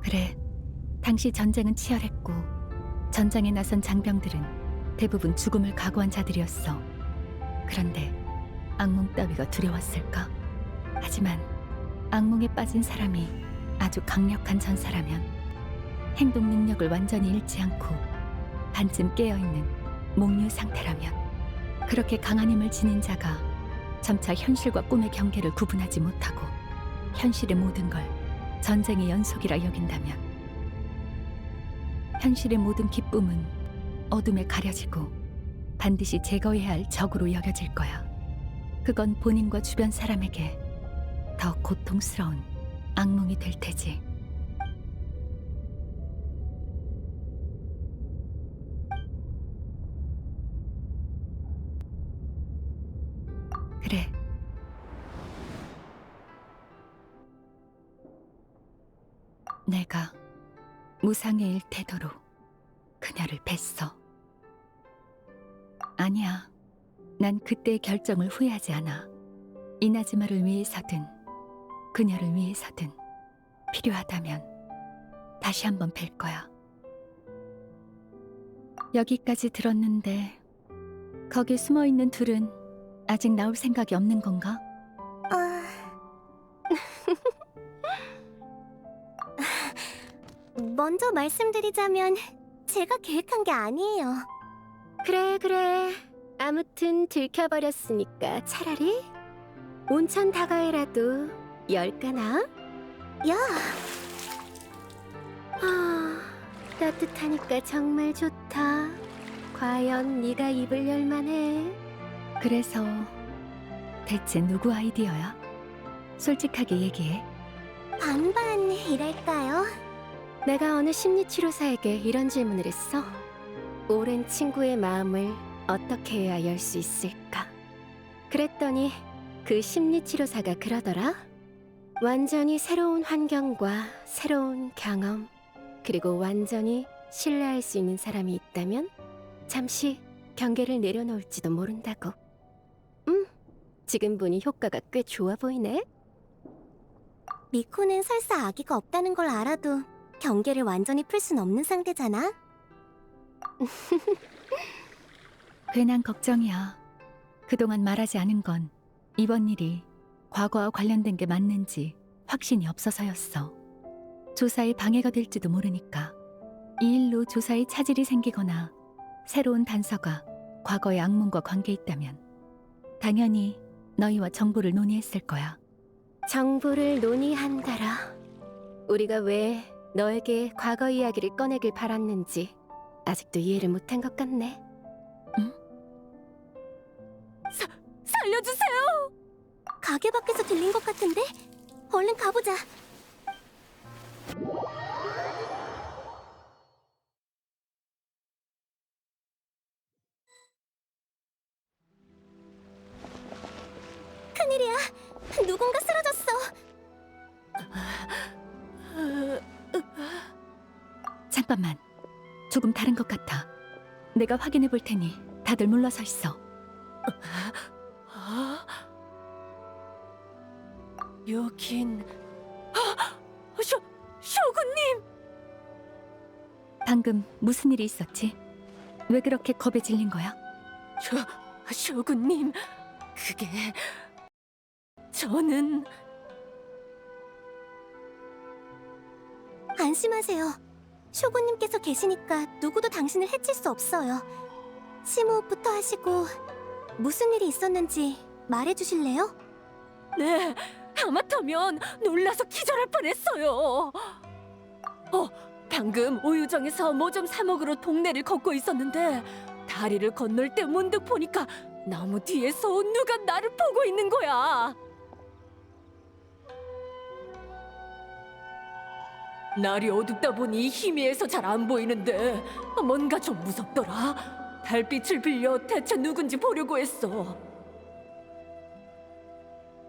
그래, 당시 전쟁은 치열했고 전장에 나선 장병들은 대부분 죽음을 각오한 자들이었어. 그런데 악몽 따위가 두려웠을까? 하지만 악몽에 빠진 사람이 아주 강력한 전사라면, 행동 능력을 완전히 잃지 않고 반쯤 깨어있는 몽유 상태라면, 그렇게 강한 힘을 지닌 자가 점차 현실과 꿈의 경계를 구분하지 못하고 현실의 모든 걸 전쟁의 연속이라 여긴다면, 현실의 모든 기쁨은 어둠에 가려지고 반드시 제거해야 할 적으로 여겨질 거야. 그건 본인과 주변 사람에게 더 고통스러운 악몽이 될 테지. 그래. 내가 무상의 일 태도로 그녀를 뵀어. 아니야. 난 그때의 결정을 후회하지 않아. 이나즈마를 위해서든 그녀를 위해서든 필요하다면 다시 한번 뵐 거야. 여기까지 들었는데 거기 숨어있는 둘은 아직 나올 생각이 없는 건가? 먼저 말씀드리자면 제가 계획한 게 아니에요. 그래. 아무튼 들켜버렸으니까 차라리 온천 다가에라도 열까나? 야! 따뜻하니까 정말 좋다. 과연 네가 입을 열만해? 그래서 대체 누구 아이디어야? 솔직하게 얘기해. 반반이랄까요? 내가 어느 심리치료사에게 이런 질문을 했어. 오랜 친구의 마음을 어떻게 해야 열 수 있을까? 그랬더니 그 심리치료사가 그러더라. 완전히 새로운 환경과 새로운 경험, 그리고 완전히 신뢰할 수 있는 사람이 있다면 잠시 경계를 내려놓을지도 모른다고. 지금 보니 효과가 꽤 좋아 보이네. 미코는 설사 아기가 없다는 걸 알아도 경계를 완전히 풀 순 없는 상태잖아. 괜한 걱정이야. 그동안 말하지 않은 건 이번 일이 과거와 관련된 게 맞는지 확신이 없어서였어. 조사에 방해가 될지도 모르니까. 이 일로 조사에 차질이 생기거나 새로운 단서가 과거의 악몽과 관계 있다면 당연히 너희와 정보를 논의했을 거야. 정보를 논의한다라. 우리가 왜 너에게 과거 이야기를 꺼내길 바랐는지 아직도 이해를 못한 것 같네. 응? 살려주세요! 가게 밖에서 들린 것 같은데? 얼른 가보자. 큰일이야. 누군가 쓰러졌어. 잠깐만. 조금 다른 것 같아. 내가 확인해 볼 테니 다들 물러서 있어. 여긴 쇼군님! 방금 무슨 일이 있었지? 왜 그렇게 겁에 질린 거야? 쇼군님, 그게 저는 안심하세요. 쇼군님께서 계시니까 누구도 당신을 해칠 수 없어요. 심호흡부터 하시고 무슨 일이 있었는지 말해주실래요? 네, 하마터면 놀라서 기절할 뻔했어요. 방금 오유정에서 뭐 좀 사 먹으러 동네를 걷고 있었는데 다리를 건널 때 문득 보니까 나무 뒤에서 누가 나를 보고 있는 거야. 날이 어둡다 보니 희미해서 잘 안 보이는데 뭔가 좀 무섭더라. 달빛을 빌려 대체 누군지 보려고 했어.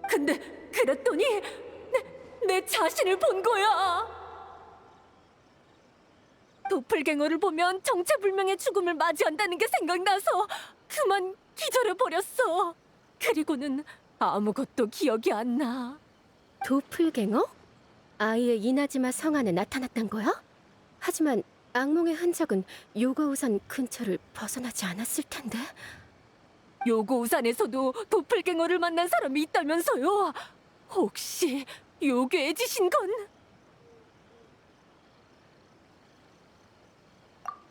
근데 그랬더니 내 자신을 본 거야. 도플갱어를 보면 정체불명의 죽음을 맞이한다는 게 생각나서 그만 기절해버렸어. 그리고는 아무것도 기억이 안 나. 도플갱어? 아이의 이나즈마 성 안에 나타났단 거야? 하지만 악몽의 흔적은 요거우산 근처를 벗어나지 않았을 텐데. 요고우산에서도 도플갱어를 만난 사람이 있다면서요? 혹시 요괴의 짓인 건?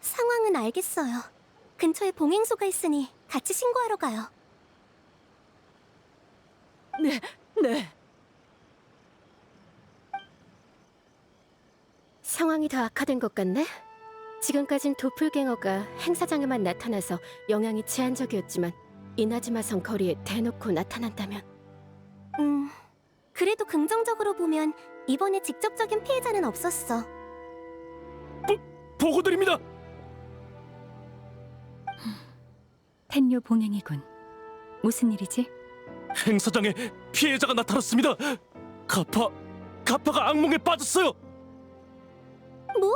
상황은 알겠어요. 근처에 봉행소가 있으니 같이 신고하러 가요. 네. 상황이 더 악화된 것 같네. 지금까진 도플갱어가 행사장에만 나타나서 영향이 제한적이었지만 이나즈마 성 거리에 대놓고 나타난다면 그래도 긍정적으로 보면 이번에 직접적인 피해자는 없었어. 보고드립니다. 텐요 봉행이군. 무슨 일이지? 행사장에 피해자가 나타났습니다. 가파가 악몽에 빠졌어요. 뭐?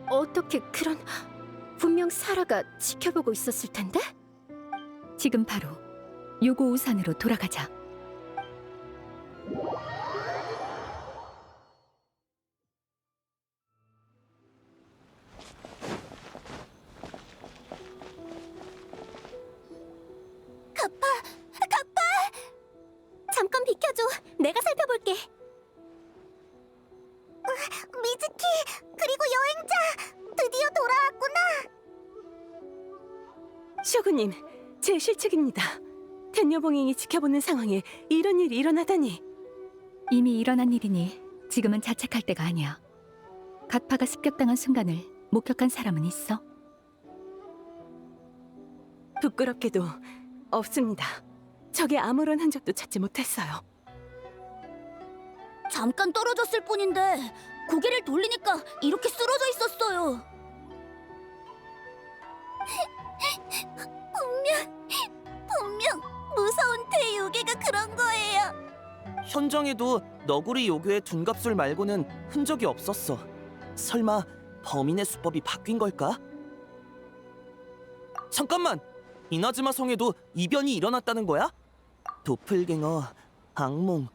어떻게 그런... 분명 사라가 지켜보고 있었을 텐데? 지금 바로 요고우산으로 돌아가자. 가빠! 잠깐 비켜줘. 내가 살펴볼게. 미즈키, 그리고 여행자! 드디어 돌아왔구나! 쇼군님, 제 실책입니다. 텐요봉행이 지켜보는 상황에 이런 일이 일어나다니. 이미 일어난 일이니 지금은 자책할 때가 아니야. 가파가 습격당한 순간을 목격한 사람은 있어? 부끄럽게도 없습니다. 적의 아무런 흔적도 찾지 못했어요. 잠깐 떨어졌을 뿐인데 고개를 돌리니까 이렇게 쓰러져 있었어요. 분명 무서운 대요괴가 그런 거예요. 현장에도 너구리 요괴의 둔갑술 말고는 흔적이 없었어. 설마 범인의 수법이 바뀐 걸까? 잠깐만! 이나즈마 성에도 이변이 일어났다는 거야? 도플갱어, 악몽,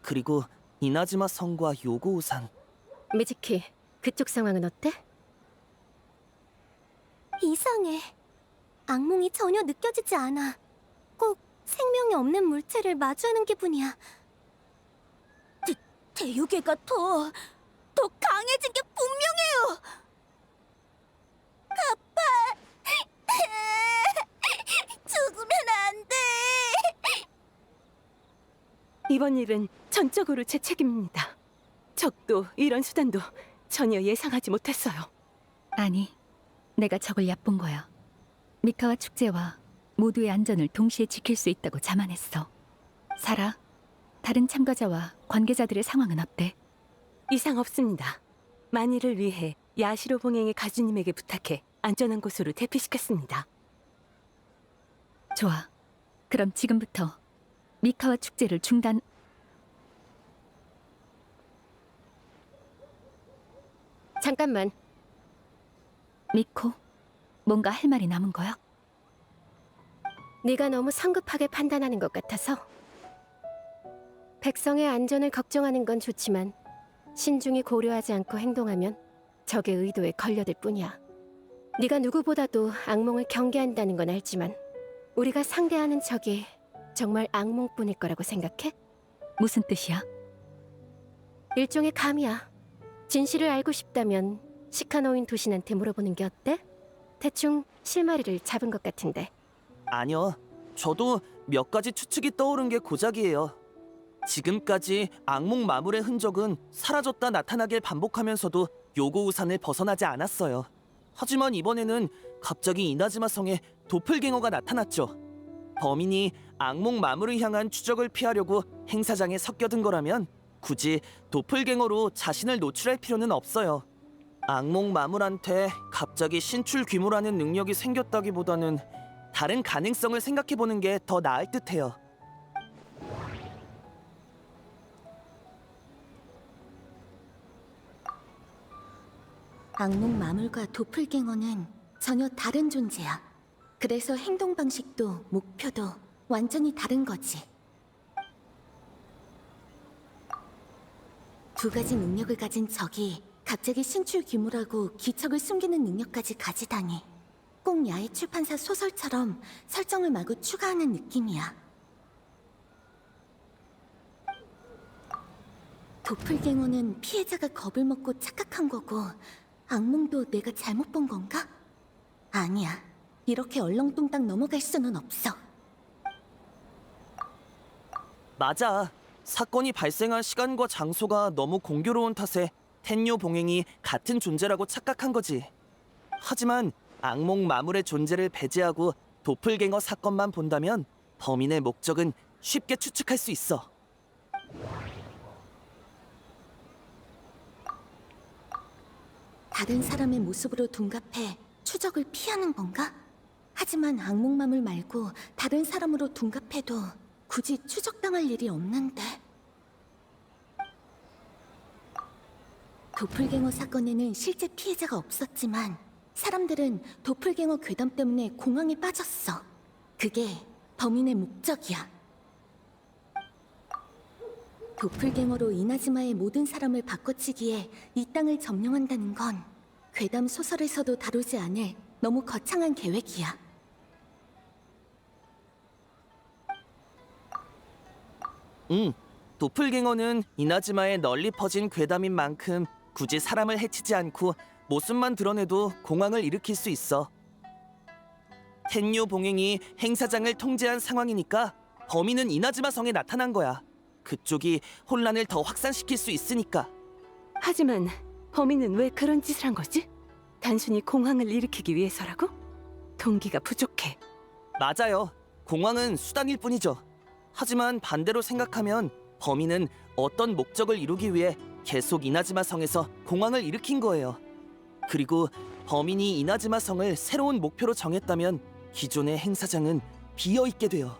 그리고 이나즈마 성과 요고우산. 미즈키, 그쪽 상황은 어때? 이상해. 악몽이 전혀 느껴지지 않아. 꼭 생명이 없는 물체를 마주하는 기분이야. 대요괴가 더 강해진 게 분명해요. 가빠, 죽으면 안 돼. 이번 일은 전적으로 제 책임입니다. 적도 이런 수단도 전혀 예상하지 못했어요. 아니, 내가 적을 얕본 거야. 미카와 축제와 모두의 안전을 동시에 지킬 수 있다고 자만했어. 사라, 다른 참가자와 관계자들의 상황은 어때? 이상 없습니다. 만일을 위해 야시로 봉행의 가주님에게 부탁해 안전한 곳으로 대피시켰습니다. 좋아. 그럼 지금부터 미카와 축제를 중단... 잠깐만. 미코, 뭔가 할 말이 남은 거야? 네가 너무 성급하게 판단하는 것 같아서. 백성의 안전을 걱정하는 건 좋지만 신중히 고려하지 않고 행동하면 적의 의도에 걸려들 뿐이야. 네가 누구보다도 악몽을 경계한다는 건 알지만 우리가 상대하는 적이 정말 악몽뿐일 거라고 생각해? 무슨 뜻이야? 일종의 감이야. 진실을 알고 싶다면 시카노인 도신한테 물어보는 게 어때? 대충 실마리를 잡은 것 같은데. 아니요. 저도 몇 가지 추측이 떠오른 게 고작이에요. 지금까지 악몽 마물의 흔적은 사라졌다 나타나길 반복하면서도 요고 우산을 벗어나지 않았어요. 하지만 이번에는 갑자기 이나즈마 성에 도플갱어가 나타났죠. 범인이 악몽 마물을 향한 추적을 피하려고 행사장에 섞여든 거라면 굳이 도플갱어로 자신을 노출할 필요는 없어요. 악몽 마물한테 갑자기 신출 귀모라는 능력이 생겼다기보다는 다른 가능성을 생각해보는 게 더 나을 듯해요. 악몽 마물과 도플갱어는 전혀 다른 존재야. 그래서 행동 방식도 목표도 완전히 다른 거지. 두 가지 능력을 가진 적이 갑자기 신출 귀모라고 기척을 숨기는 능력까지 가지다니. 꼭 야외 출판사 소설처럼 설정을 마구 추가하는 느낌이야. 도플갱어는 피해자가 겁을 먹고 착각한 거고, 악몽도 내가 잘못 본 건가? 아니야. 이렇게 얼렁뚱땅 넘어갈 수는 없어. 맞아. 사건이 발생한 시간과 장소가 너무 공교로운 탓에 텐요 봉행이 같은 존재라고 착각한 거지. 하지만 악몽 마물의 존재를 배제하고 도플갱어 사건만 본다면 범인의 목적은 쉽게 추측할 수 있어. 다른 사람의 모습으로 둔갑해 추적을 피하는 건가? 하지만 악몽 마물 말고 다른 사람으로 둔갑해도 굳이 추적당할 일이 없는데. 도플갱어 사건에는 실제 피해자가 없었지만 사람들은 도플갱어 괴담 때문에 공황에 빠졌어. 그게 범인의 목적이야. 도플갱어로 이나즈마의 모든 사람을 바꿔치기에 이 땅을 점령한다는 건 괴담 소설에서도 다루지 않을 너무 거창한 계획이야. 도플갱어는 이나즈마에 널리 퍼진 괴담인 만큼 굳이 사람을 해치지 않고 모습만 드러내도 공황을 일으킬 수 있어. 텐요 봉행이 행사장을 통제한 상황이니까 범인은 이나즈마 성에 나타난 거야. 그쪽이 혼란을 더 확산시킬 수 있으니까. 하지만 범인은 왜 그런 짓을 한 거지? 단순히 공황을 일으키기 위해서라고? 동기가 부족해. 맞아요. 공황은 수단일 뿐이죠. 하지만 반대로 생각하면 범인은 어떤 목적을 이루기 위해 계속 이나즈마 성에서 공황을 일으킨 거예요. 그리고 범인이 이나즈마 성을 새로운 목표로 정했다면 기존의 행사장은 비어있게 돼요.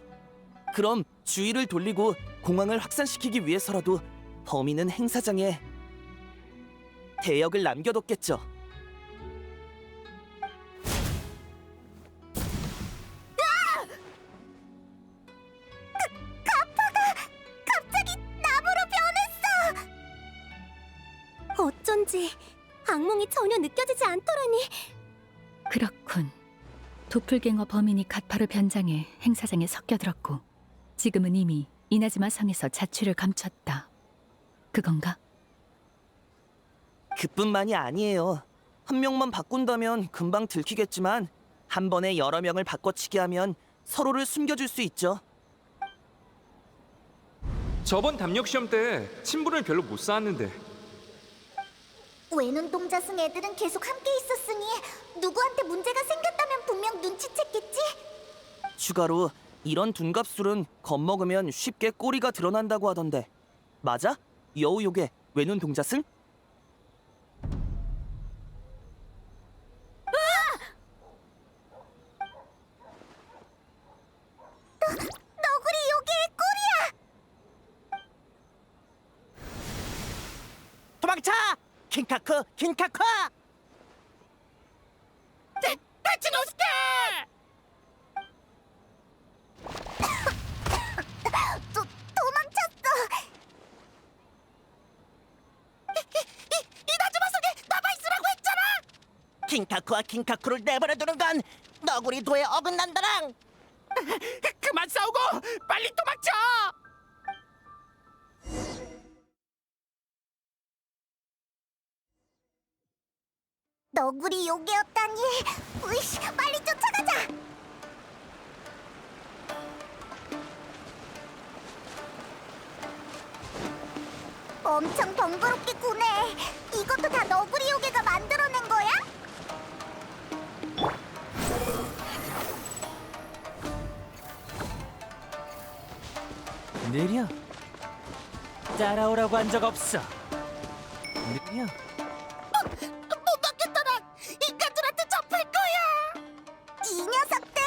그럼 주의를 돌리고 공황을 확산시키기 위해서라도 범인은 행사장에 대역을 남겨뒀겠죠. 갑자기 나무로 변했어! 어쩐지 악몽이 전혀 느껴지지 않더라니. 그렇군. 도플갱어 범인이 가파로 변장해 행사장에 섞여들었고 지금은 이미 이나즈마 성에서 자취를 감췄다. 그건가? 그뿐만이 아니에요. 한 명만 바꾼다면 금방 들키겠지만 한 번에 여러 명을 바꿔치기 하면 서로를 숨겨줄 수 있죠. 저번 담력 시험 때 친분을 별로 못 쌓았는데 외눈동자 승 애들은 계속 함께 있었으니 누구한테 문제가 생겼다면 분명 눈치챘겠지? 추가로 이런 둔갑술은 겁먹으면 쉽게 꼬리가 드러난다고 하던데 맞아? 여우요괴 외눈 동자승? 너구리 요괴의 꼬리야! 도망쳐! 킹카크! 킹카크! 다치노스케! 도망쳤어! 이나즈마 속에 남아있으라고 했잖아! 킹카쿠와 킹카쿠를 내버려두는 건 너구리 도에 어긋난다랑. 그만 싸우고 빨리 도망쳐. 너구리 요괴였다니. 으이씨, 빨리 쫓아가자. 엄청 번거롭게 구네. 이것도 다 너구리 요괴가 만들어낸 거야? 느려. 따라오라고 한 적 없어. 느려. 못 막겠다라. 인간들한테 잡힐 거야. 이 녀석들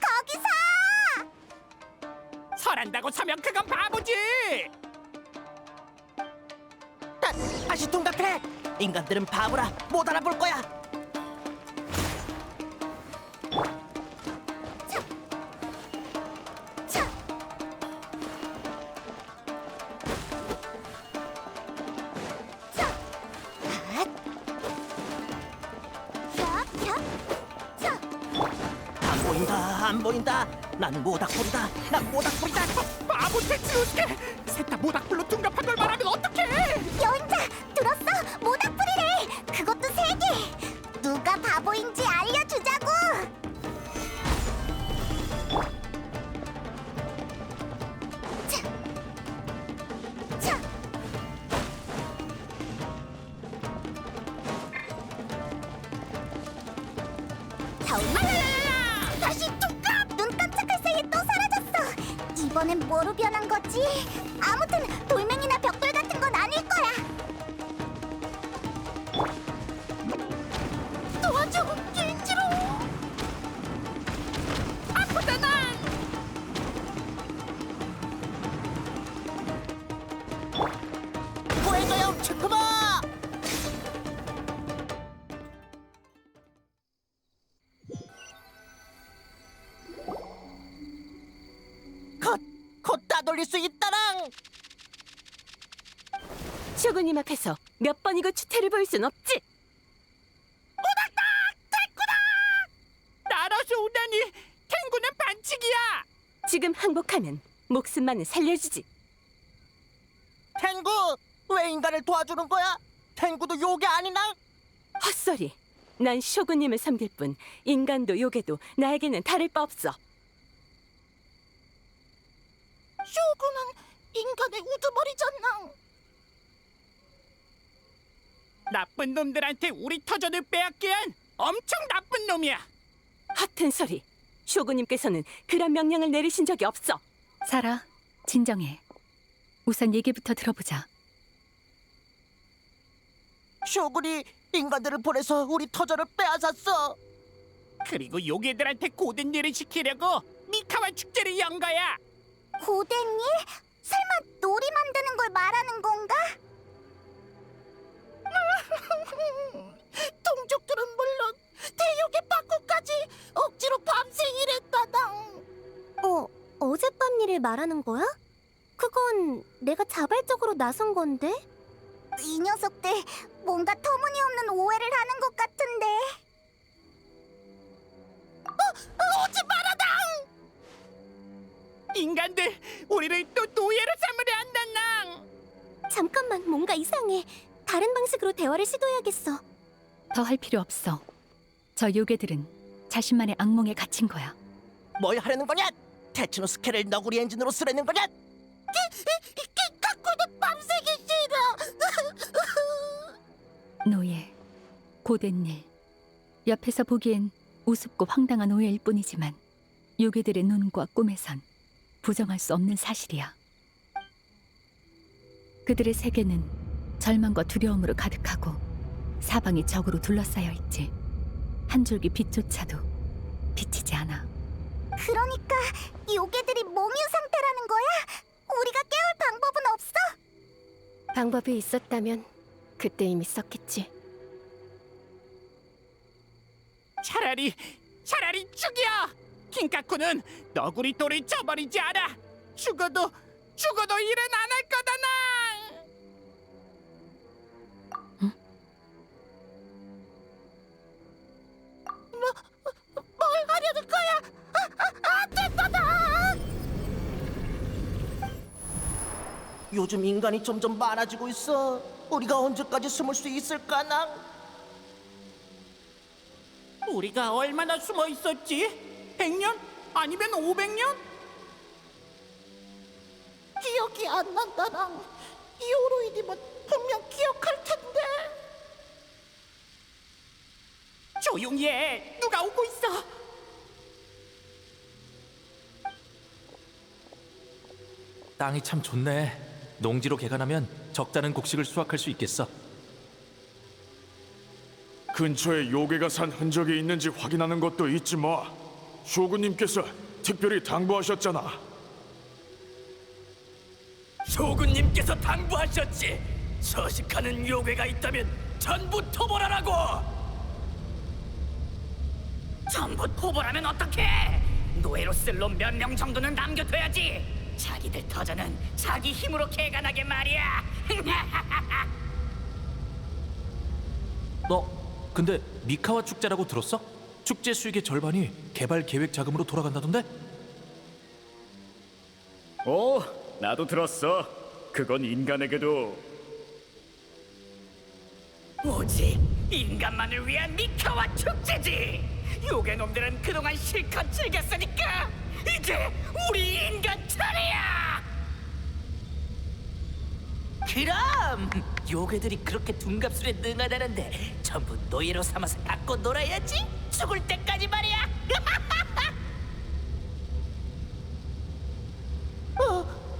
거기서. 설한다고 서면 그건 바보지. 다시 통닭해. 인간들은 바보라 못 알아볼 거야. 차. 차. 핫. 차, 차. 차. 안 보인다 안 보인다. 난 모닥불이다. 난 모닥불이다. 바보 테츠노스케. 셋 다 모닥불로 둔갑한 걸 말하면 어떡해? 여인자, 들었어? 모닥불이래. 그것도 3개. 누가 바보인지 알려주자고. 차. 차. 타올라라라라. 다시 뚝갑. 눈 깜짝할 사이에 또 사라졌어. 이번엔 뭐로 변한 거지? 아무튼 돌멩이나 벽돌 같은 건 아닐 거야. 도와줘, 겐지로. 아프다 난. 구해줘요 츠쿠마. 곧 따돌릴 수 있다랑. 쇼군님 앞에서 몇 번이고 추태를 보일 순 없지. 나라서 오다니. 탱구는 반칙이야. 지금 항복하면 목숨만은 살려주지. 탱구 왜 인간을 도와주는 거야? 탱구도 요괴 아니나? 헛소리. 난 쇼군님을 섬길 뿐 인간도 요괴도 나에게는 다를 바 없어. 쇼군은 인간의 우두머리잖아. 나쁜 놈들한테 우리 터전을 빼앗긴 엄청 나쁜 놈이야. 허튼 소리. 쇼군님께서는 그런 명령을 내리신 적이 없어. 사라, 진정해. 우선 얘기부터 들어보자. 쇼군이 인간들을 보내서 우리 터전을 빼앗았어. 그리고 요괴들한테 고된 일을 시키려고 미카와 축제를 연 거야. 고된 일? 설마 놀이 만드는 걸 말하는 건가? 동족들은 물론 대욕의 빠꾸까지 억지로 밤새 일했다당. 어젯밤 일을 말하는 거야? 그건 내가 자발적으로 나선 건데? 이 녀석들 뭔가 터무니없는 오해를 하는 것 같은데. 오지 마라당! 인간들 우리를 또 노예로 삼으려 한다낭. 잠깐만, 뭔가 이상해. 다른 방식으로 대화를 시도해야겠어. 더 할 필요 없어. 저 요괴들은 자신만의 악몽에 갇힌 거야. 뭘 하려는 거냐? 테츠노스케를 너구리 엔진으로 쓰려는 거냐? 갖고는 밤새기 싫어. 노예, 고된 일. 옆에서 보기엔 우습고 황당한 오해일 뿐이지만 요괴들의 눈과 꿈에선 부정할 수 없는 사실이야. 그들의 세계는 절망과 두려움으로 가득하고 사방이 적으로 둘러싸여 있지. 한 줄기 빛조차도 비치지 않아. 그러니까 요괴들이 몽유 상태라는 거야? 우리가 깨울 방법은 없어? 방법이 있었다면 그때 이미 썼겠지. 차라리 죽여. 킹카쿠는 너구리 돌을 쳐버리지 않아. 죽어도 일은 안 할 거다나. 하려는 거야? 됐다! 요즘 인간이 점점 많아지고 있어. 우리가 언제까지 숨을 수 있을까나? 우리가 얼마나 숨어 있었지? 100년? 아니면 500년? 기억이 안 난다랑 이오로이님은 분명 기억할 텐데. 조용히 해. 누가 오고 있어? 땅이 참 좋네. 농지로 개간하면 적잖은 곡식을 수확할 수 있겠어. 근처에 요괴가 산 흔적이 있는지 확인하는 것도 있지 뭐. 쇼군님께서 특별히 당부하셨잖아. 소군님께서 당부하셨지. 서식하는 요괴가 있다면 전부 토벌하라고. 전부 토벌하면 어떡해? 노예로쓸 놈 몇 명 정도는 남겨둬야지. 자기들 터전은 자기 힘으로 개간하게 말이야. 너 근데 미카와 축제라고 들었어? 축제 수익의 절반이 개발 계획 자금으로 돌아간다던데? 나도 들었어. 그건 인간에게도 오직 인간만을 위한 미카와 축제지. 요괴놈들은 그동안 실컷 즐겼으니까 이제 우리 인간 차례야. 그럼 요괴들이 그렇게 둔갑술에 능하다는데 전부 노예로 삼아서 갖고 놀아야지. 죽을 때까지 말이야.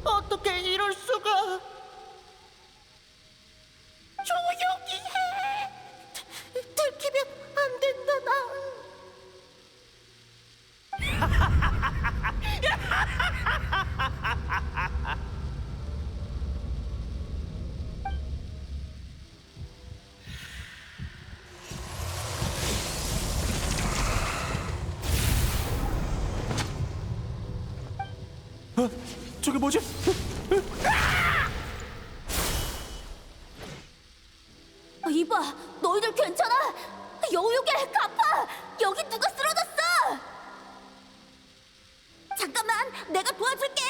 어떻게 이럴 수가? 조용히 해. 들키면 안 된다 나. 저게 뭐지? 이봐, 너희들 괜찮아? 여우요괴 갚아. 여기 누가 쓰러졌어? 잠깐만, 내가 도와줄게.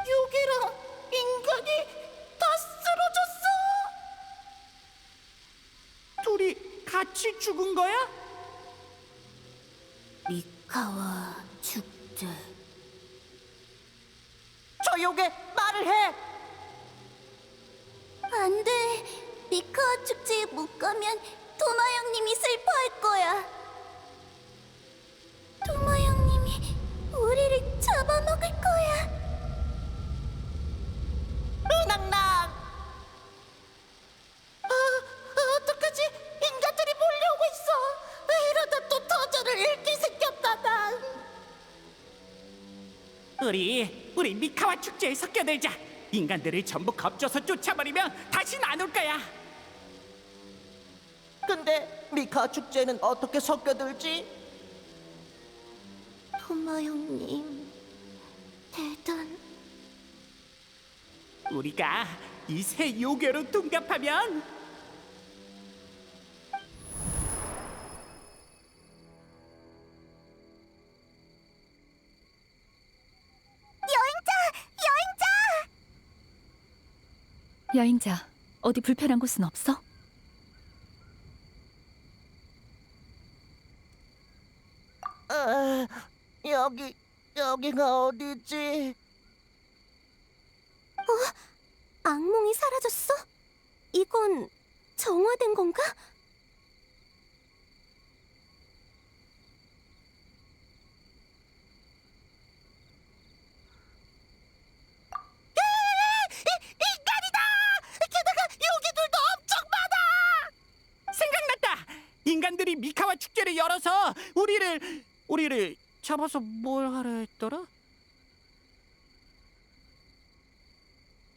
요괴랑 인간이 다 쓰러졌어. 둘이 같이 죽은 거야? 미카와 축제. 저 요괴 말을 해. 안 돼. 미카와 축제에 못 가면 토마 형님이 슬퍼할 거야. 토마 형님이 우리를 잡아먹을 거야. 낭낭. 어떡하지? 인간들이 몰려오고 있어. 이러다 또 터전을 잃게 생겼다 나. 우리 미카와 축제에 섞여들자. 인간들을 전부 겁줘서 쫓아버리면 다신 안 올 거야. 근데 미카 축제는 어떻게 섞여들지? 토마 형님, 대단. 우리가 이 새 요괴로 둔갑하면 여행자, 어디 불편한 곳은 없어? 여기가 어디지? 악몽이 사라졌어? 이건 정화된 건가? 생각났다. 인간들이 미카와 축제를 열어서 우리를 잡아서 뭘 하려 했더라?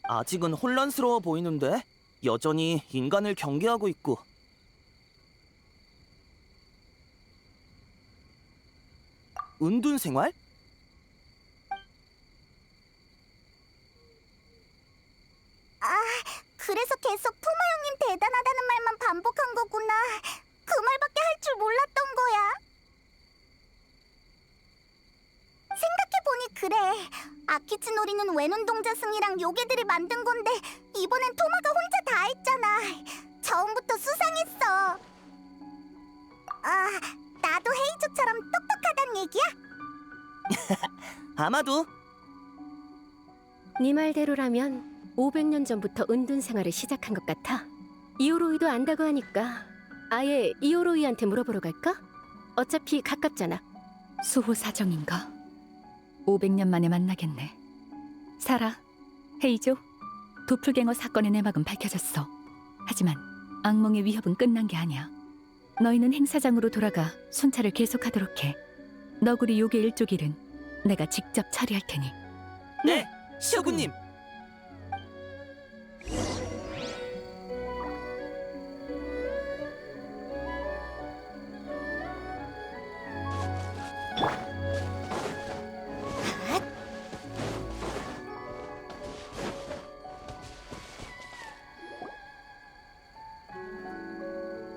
아직은 혼란스러워 보이는데 여전히 인간을 경계하고 있고. 은둔 생활? 그래서 계속 토마 형님 대단하다는 말만 반복 그래. 아키츠노리는 외눈동자 승이랑 요괴들이 만든 건데 이번엔 토마가 혼자 다 했잖아. 처음부터 수상했어. 아, 나도 헤이조처럼 똑똑하단 얘기야? 아마도. 네 말대로라면 500년 전부터 은둔 생활을 시작한 것 같아. 이오로이도 안다고 하니까 아예 이오로이한테 물어보러 갈까? 어차피 가깝잖아. 수호 사정인가? 500년 만에 만나겠네. 사라, 헤이조, 도플갱어 사건의 내막은 밝혀졌어. 하지만 악몽의 위협은 끝난 게 아니야. 너희는 행사장으로 돌아가 순찰을 계속하도록 해. 너구리 요괴 일족 일은 내가 직접 처리할 테니. 네, 쇼군님.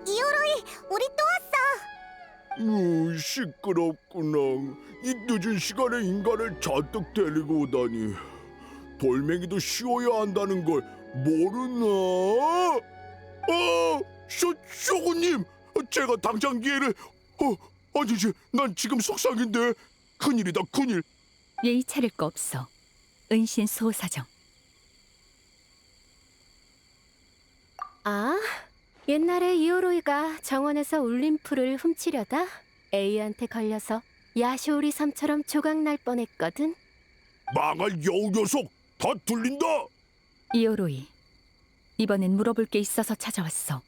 이오로이, 우리 또 왔어. 시끄럽구나. 이 늦은 시간에 인간을 잔뜩 데리고 오다니. 돌멩이도 씌워야 한다는 걸 모르나? 쇼군님, 제가 당장 기회를... 아니지, 난 지금 속상인데. 큰일이다, 큰일. 예의 차릴 거 없어. 은신 수호 사정. 아, 옛날에 이오로이가 정원에서 울림풀을 훔치려다 에이한테 걸려서 야쇼리 섬처럼 조각날 뻔했거든. 망할 여우 녀석, 다 들린다. 이오로이, 이번엔 물어볼 게 있어서 찾아왔어.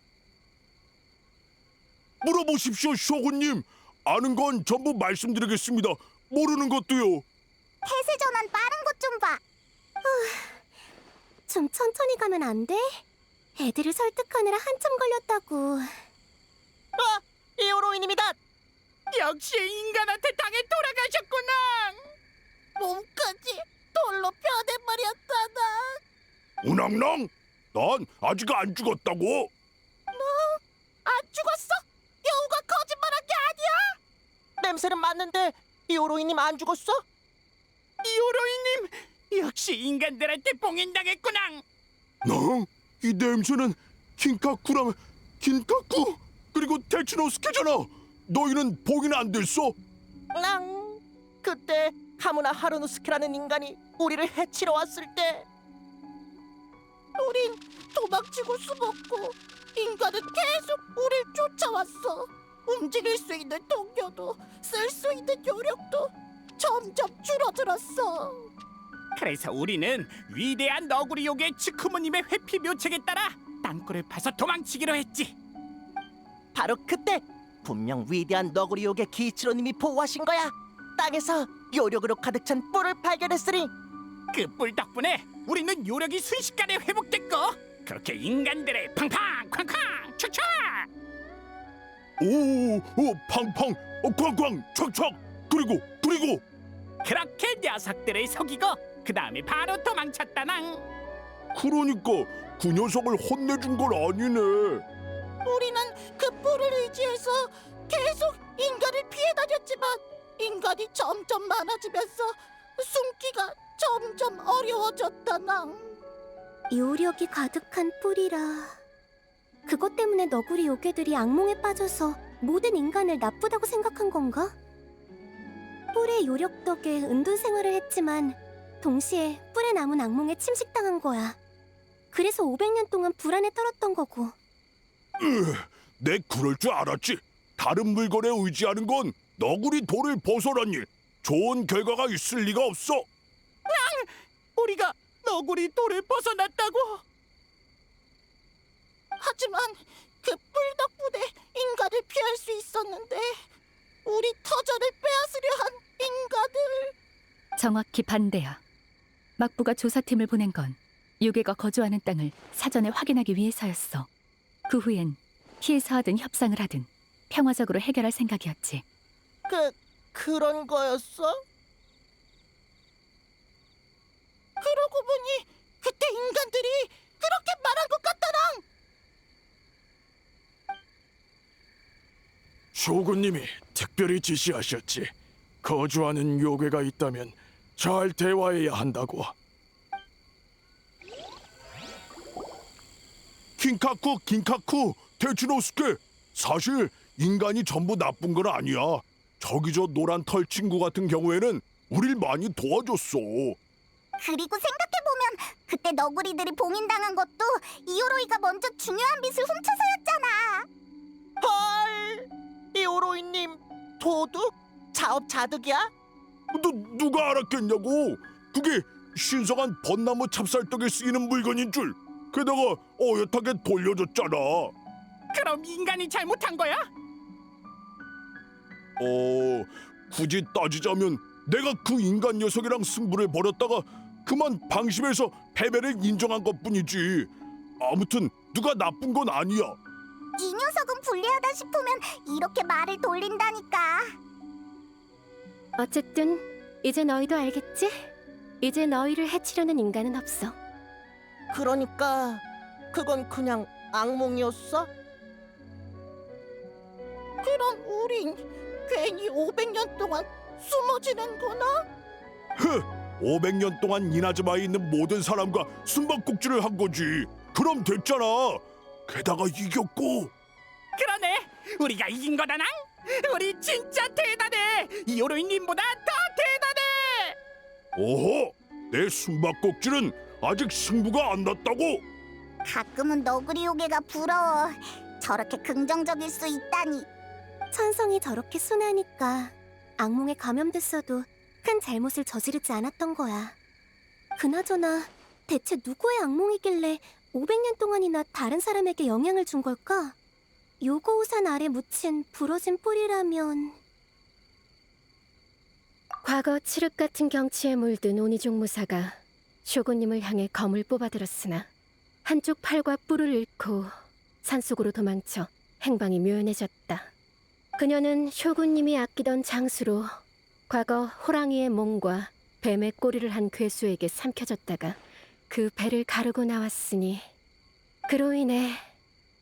물어보십시오, 쇼군님. 아는 건 전부 말씀드리겠습니다. 모르는 것도요. 폐쇄 전환 빠른 것 좀 봐. 좀 천천히 가면 안 돼? 애들을 설득하느라 한참 걸렸다고. 이오로이님이다. 역시 인간한테 당해 돌아가셨구나. 몸까지 돌로 변해버렸잖아. 우낭랑, 난 아직 안 죽었다고. 안 죽었어? 여우가 거짓말한 게 아니야? 냄새는 맞는데 이오로이님 안 죽었어? 이오로이님 역시 인간들한테 봉인당했구나. 이 냄새는 긴카쿠랑 긴카쿠 그리고 테츠노스케잖아. 너희는 봉인 안 됐어? 그때 하무나 하루노스케라는 인간이 우리를 해치러 왔을 때 우린 도망치고 숨었고 인간은 계속 우릴 쫓아왔어. 움직일 수 있는 동료도 쓸 수 있는 요력도 점점 줄어들었어. 그래서 우리는 위대한 너구리 요괴 츠쿠모님의 회피 묘책에 따라 땅굴을 파서 도망치기로 했지. 바로 그때 분명 위대한 너구리 요괴 기치로님이 보호하신 거야. 땅에서 요력으로 가득 찬 뿔을 발견했으니 그 뿔 덕분에 우리는 요력이 순식간에 회복됐고 그렇게 인간들의 팡팡 쾅쾅 촥촥 팡팡 쾅쾅 촥촥 그리고 그렇게 녀석들을 속이고 그 다음에 바로 도망쳤다낭. 그러니까 그 녀석을 혼내준 건 아니네. 우리는 그 뿔을 의지해서 계속 인간을 피해 다녔지만 인간이 점점 많아지면서 숨기가 점점 어려워졌다낭. 요력이 가득한 뿔이라. 그것 때문에 너구리 요괴들이 악몽에 빠져서 모든 인간을 나쁘다고 생각한 건가? 뿔의 요력 덕에 은둔 생활을 했지만 동시에 뿔에 남은 악몽에 침식당한 거야. 그래서 500년 동안 불안에 떨었던 거고. 내 그럴 줄 알았지. 다른 물건에 의지하는 건 너구리 돌을 벗어나니 좋은 결과가 있을 리가 없어. 우리가 너구리 돌을 벗어났다고? 하지만 그 뿔 덕분에 인간을 피할 수 있었는데 우리 터전을 빼앗으려 한 인간을. 정확히 반대야. 막부가 조사팀을 보낸 건 요괴가 거주하는 땅을 사전에 확인하기 위해서였어. 그 후엔 피해서 하든 협상을 하든 평화적으로 해결할 생각이었지. 그런 거였어? 그러고 보니 그때 인간들이 그렇게 말한 것 같다랑. 쇼군님이 특별히 지시하셨지. 거주하는 요괴가 있다면 잘 대화해야 한다고. 긴카쿠, 테츠노스케. 사실 인간이 전부 나쁜 건 아니야. 저기 저 노란 털 친구 같은 경우에는 우릴 많이 도와줬어. 그리고 생각해보면 그때 너구리들이 봉인당한 것도 이오로이가 먼저 중요한 빚을 훔쳐서였잖아. 헐, 이오로이님 도둑? 자업자득이야? 누가 알았겠냐고. 그게 신성한 벚나무 찹쌀떡에 쓰이는 물건인 줄. 게다가 어엿하게 돌려줬잖아. 그럼 인간이 잘못한 거야? 굳이 따지자면 내가 그 인간 녀석이랑 승부를 벌였다가 그만 방심해서 패배를 인정한 것뿐이지. 아무튼 누가 나쁜 건 아니야. 이 녀석은 불리하다 싶으면 이렇게 말을 돌린다니까. 어쨌든 이제 너희도 알겠지? 이제 너희를 해치려는 인간은 없어. 그러니까 그건 그냥 악몽이었어? 그럼 우린 괜히 500년 동안 숨어 지낸 거나? 500년 동안 이나즈마에 있는 모든 사람과 숨바꼭질을 한 거지. 그럼 됐잖아. 게다가 이겼고. 그러네. 우리가 이긴 거다나. 우리 진짜 대단해. 이오로이님보다 더 대단해. 오호, 내 숨바꼭질은 아직 승부가 안 났다고. 가끔은 너구리 요괴가 부러워. 저렇게 긍정적일 수 있다니. 천성이 저렇게 순하니까 악몽에 감염됐어도 큰 잘못을 저지르지 않았던 거야. 그나저나 대체 누구의 악몽이길래 500년 동안이나 다른 사람에게 영향을 준 걸까? 요고우산 아래 묻힌 부러진 뿌리라면... 과거 칠흑 같은 경치에 물든 오니종 무사가 쇼군님을 향해 검을 뽑아들었으나 한쪽 팔과 뿔을 잃고 산속으로 도망쳐 행방이 묘연해졌다. 그녀는 쇼군님이 아끼던 장수로 과거 호랑이의 몸과 뱀의 꼬리를 한 괴수에게 삼켜졌다가 그 배를 가르고 나왔으니 그로 인해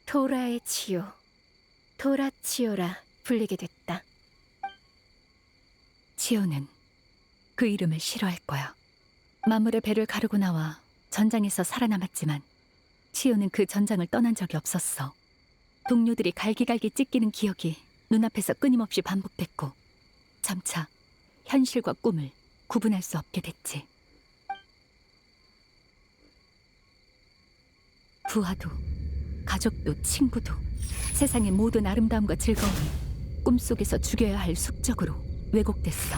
도라의 치요, 도라치요라 불리게 됐다. 치요는 그 이름을 싫어할 거야. 마물의 배를 가르고 나와 전장에서 살아남았지만 치요는 그 전장을 떠난 적이 없었어. 동료들이 갈기갈기 찢기는 기억이 눈앞에서 끊임없이 반복됐고 점차 현실과 꿈을 구분할 수 없게 됐지. 부하도, 가족도, 친구도 세상의 모든 아름다움과 즐거움이 꿈속에서 죽여야 할 숙적으로 왜곡됐어.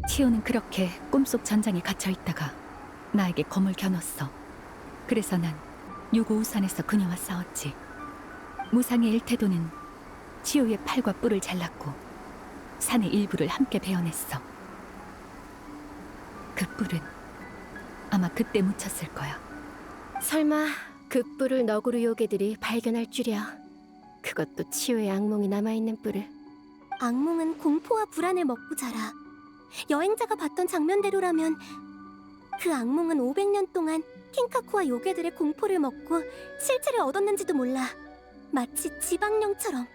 치오는 그렇게 꿈속 전장에 갇혀 있다가 나에게 검을 겨눴어. 그래서 난 요고우산에서 그녀와 싸웠지. 무상의 일태도는 치오의 팔과 뿔을 잘랐고 산의 일부를 함께 베어냈어. 그 뿔은 아마 그때 묻혔을 거야. 설마 그 뿔을 너구리 요괴들이 발견할 줄이야. 그것도 치유의 악몽이 남아있는 뿔을. 악몽은 공포와 불안을 먹고 자라. 여행자가 봤던 장면대로라면 그 악몽은 500년 동안 킹카쿠와 요괴들의 공포를 먹고 실체를 얻었는지도 몰라. 마치 지방령처럼.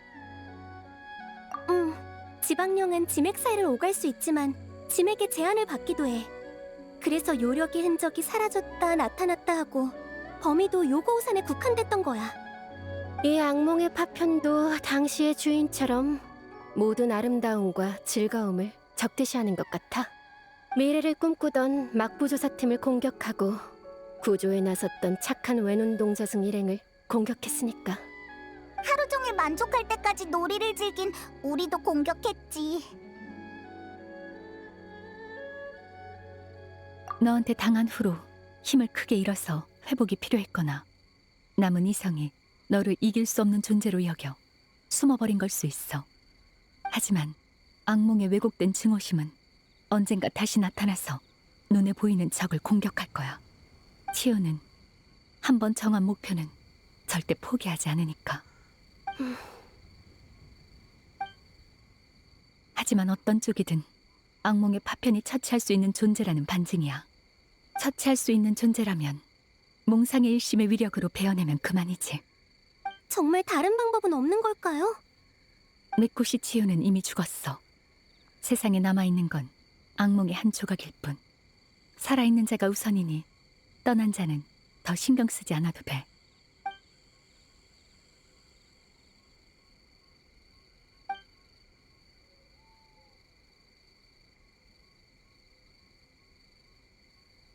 지방령은 지맥 사이를 오갈 수 있지만 지맥의 제한을 받기도 해. 그래서 요력의 흔적이 사라졌다 나타났다 하고 범위도 요고우산에 국한됐던 거야. 이 악몽의 파편도 당시의 주인처럼 모든 아름다움과 즐거움을 적대시하는 것 같아. 미래를 꿈꾸던 막부조사팀을 공격하고 구조에 나섰던 착한 외눈동 저승 일행을 공격했으니까. 하루 종일 만족할 때까지 놀이를 즐긴 우리도 공격했지. 너한테 당한 후로 힘을 크게 잃어서 회복이 필요했거나 남은 이성이 너를 이길 수 없는 존재로 여겨 숨어버린 걸 수 있어. 하지만 악몽에 왜곡된 증오심은 언젠가 다시 나타나서 눈에 보이는 적을 공격할 거야. 치유는 한번 정한 목표는 절대 포기하지 않으니까. 하지만 어떤 쪽이든 악몽의 파편이 처치할 수 있는 존재라는 반증이야. 처치할 수 있는 존재라면 몽상의 일심의 위력으로 베어내면 그만이지. 정말 다른 방법은 없는 걸까요? 미코시 치유는 이미 죽었어. 세상에 남아있는 건 악몽의 한 조각일 뿐. 살아있는 자가 우선이니 떠난 자는 더 신경 쓰지 않아도 돼.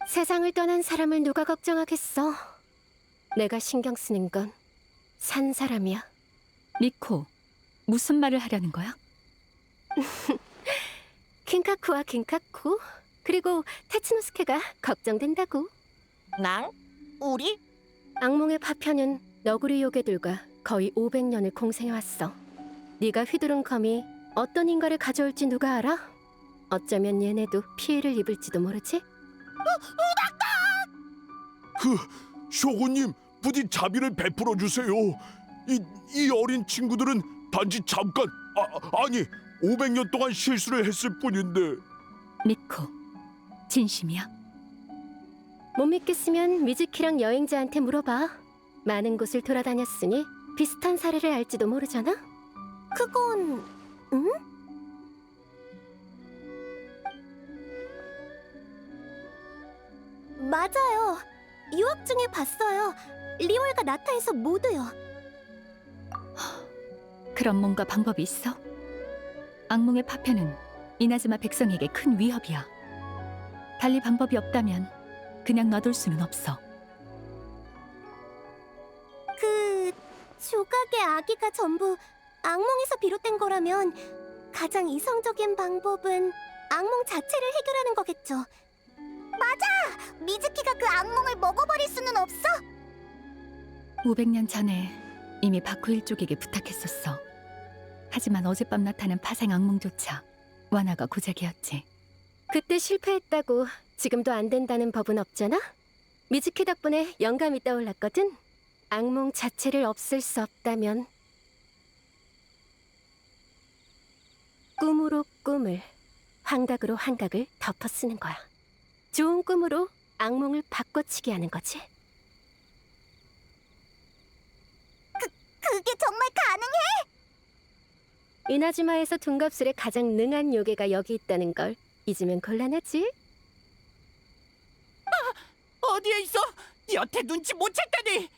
세상을 떠난 사람을 누가 걱정하겠어. 내가 신경 쓰는 건 산 사람이야. 미코, 무슨 말을 하려는 거야? 킨카쿠와 긴카쿠, 그리고 테츠노스케가 걱정된다고. 낭? 우리? 악몽의 파편은 너구리 요괴들과 거의 500년을 공생해왔어. 네가 휘두른 검이 어떤 인과를 가져올지 누가 알아? 어쩌면 얘네도 피해를 입을지도 모르지? 쇼군님, 부디 자비를 베풀어 주세요. 이 어린 친구들은 단지 잠깐, 아니 500년 동안 실수를 했을 뿐인데. 미코, 진심이야? 못 믿겠으면 미즈키랑 여행자한테 물어봐. 많은 곳을 돌아다녔으니 비슷한 사례를 알지도 모르잖아? 그건 응? 맞아요. 유학 중에 봤어요. 리월과 나타에서 모두요. 그럼 뭔가 방법이 있어? 악몽의 파편은 이나즈마 백성에게 큰 위협이야. 달리 방법이 없다면 그냥 놔둘 수는 없어. 그 조각의 아기가 전부 악몽에서 비롯된 거라면 가장 이성적인 방법은 악몽 자체를 해결하는 거겠죠. 맞아! 미즈키가 그 악몽을 먹어버릴 수는 없어? 500년 전에 이미 바쿠 일족에게 부탁했었어. 하지만 어젯밤 나타난 파생 악몽조차 완화가 고작이었지. 그때 실패했다고 지금도 안 된다는 법은 없잖아? 미즈키 덕분에 영감이 떠올랐거든. 악몽 자체를 없앨 수 없다면 꿈으로 꿈을, 환각으로 환각을 덮어 쓰는 거야. 좋은 꿈으로 악몽을 바꿔치기 하는 거지. 그게 정말 가능해? 이나즈마에서 둔갑술에 가장 능한 요괴가 여기 있다는 걸 잊으면 곤란하지? 어디에 있어? 여태 눈치 못 챘다니.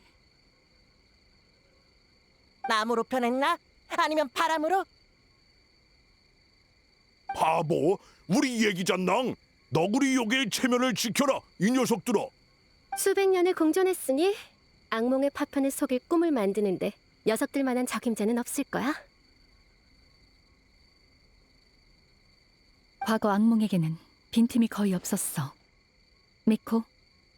나무로 변했나? 아니면 바람으로? 바보, 우리 얘기잖낭. 너구리 요괴의 체면을 지켜라, 이 녀석들아. 수백 년을 공존했으니 악몽의 파편을 속일 꿈을 만드는데 녀석들만한 적임자는 없을 거야. 과거 악몽에게는 빈틈이 거의 없었어. 미코,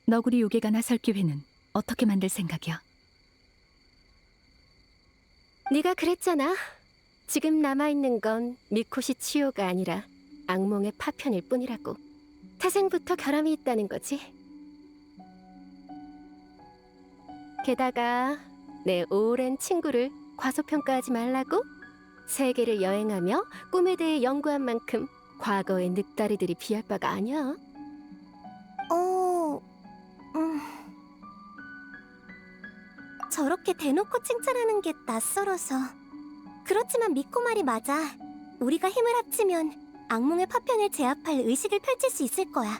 너구리 요괴가 나설 기회는 어떻게 만들 생각이야? 네가 그랬잖아. 지금 남아있는 건 미코시 치요가 아니라 악몽의 파편일 뿐이라고. 태생부터 결함이 있다는 거지. 게다가 내 오랜 친구를 과소평가하지 말라고? 세계를 여행하며 꿈에 대해 연구한 만큼 과거의 늑다리들이 비할 바가 아니야. 저렇게 대놓고 칭찬하는 게 낯설어서. 그렇지만 미코 말이 맞아. 우리가 힘을 합치면 악몽의 파편을 제압할 의식을 펼칠 수 있을 거야.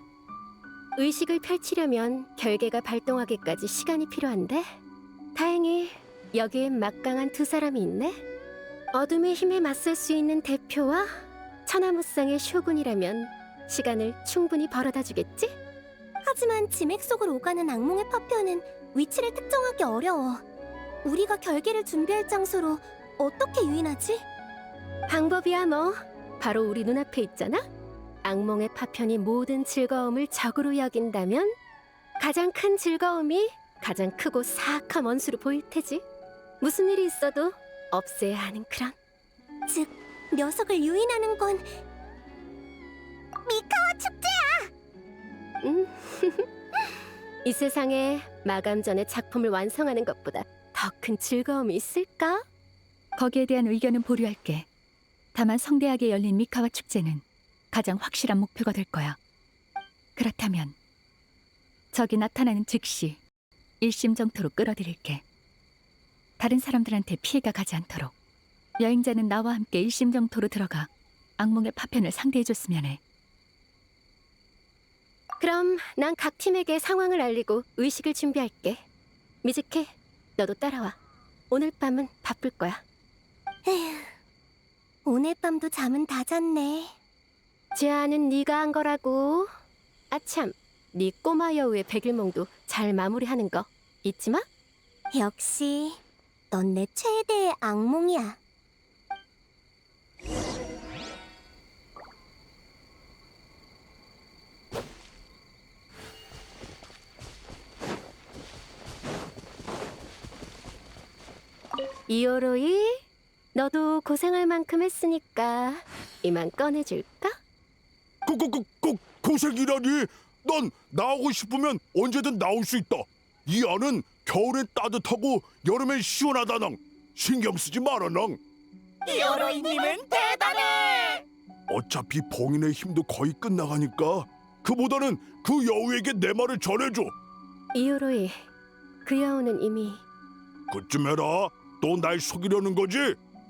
의식을 펼치려면 결계가 발동하기까지 시간이 필요한데 다행히 여기엔 막강한 두 사람이 있네. 어둠의 힘에 맞설 수 있는 대표와 천하무쌍의 쇼군이라면 시간을 충분히 벌어다 주겠지? 하지만 지맥 속으로 오가는 악몽의 파편은 위치를 특정하기 어려워. 우리가 결계를 준비할 장소로 어떻게 유인하지? 방법이야 뭐. 바로 우리 눈앞에 있잖아. 악몽의 파편이 모든 즐거움을 적으로 여긴다면 가장 큰 즐거움이 가장 크고 사악한 원수로 보일 테지. 무슨 일이 있어도 없애야 하는 그런. 즉, 녀석을 유인하는 건 미카와 축제야! 이 세상에 마감 전에 작품을 완성하는 것보다 더 큰 즐거움이 있을까? 거기에 대한 의견은 보류할게. 다만 성대하게 열린 미카와 축제는 가장 확실한 목표가 될 거야. 그렇다면 적이 나타나는 즉시 일심정토로 끌어들일게. 다른 사람들한테 피해가 가지 않도록. 여행자는 나와 함께 일심동토로 들어가 악몽의 파편을 상대해줬으면 해. 그럼 난 각 팀에게 상황을 알리고 의식을 준비할게. 미즈키, 너도 따라와. 오늘 밤은 바쁠 거야. 에휴, 오늘 밤도 잠은 다 잤네. 제안은 네가 한 거라고. 아참, 네 꼬마 여우의 백일몽도 잘 마무리하는 거 잊지 마. 역시 넌 내 최대의 악몽이야. 이오로이, 너도 고생할 만큼 했으니까 이만 꺼내줄까? 고생이라니. 넌 나오고 싶으면 언제든 나올 수 있다. 이 안은 겨울엔 따뜻하고 여름엔 시원하다낭. 신경 쓰지 마라낭. 이오로이님은 대단해. 어차피 봉인의 힘도 거의 끝나가니까 그보다는 그 여우에게 내 말을 전해줘. 이오로이, 그 여우는 이미 그쯤 해라. 또 날 속이려는 거지?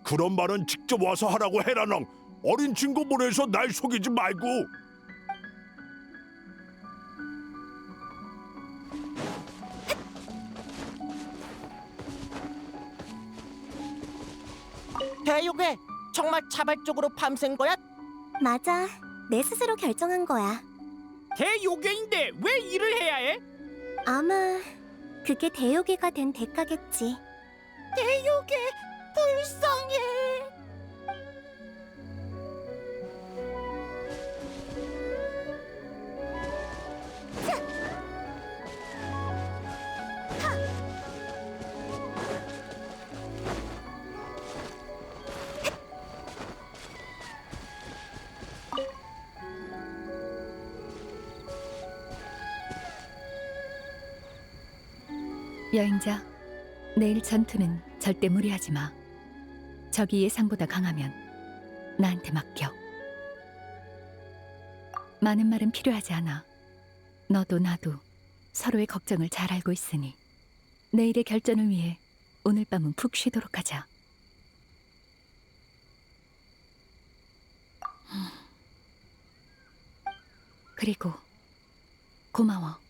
그런 말은 직접 와서 하라고 해라낭. 어린 친구 보내서 날 속이지 말고. 대요괴, 정말 자발적으로 밤샌 거야? 맞아, 내 스스로 결정한 거야. 대요괴인데 왜 일을 해야 해? 아마 그게 대요괴가 된 대가겠지. 대요괴, 불쌍해. 여행자, 내일 전투는 절대 무리하지 마. 적이 예상보다 강하면 나한테 맡겨. 많은 말은 필요하지 않아. 너도 나도 서로의 걱정을 잘 알고 있으니 내일의 결전을 위해 오늘 밤은 푹 쉬도록 하자. 그리고 고마워.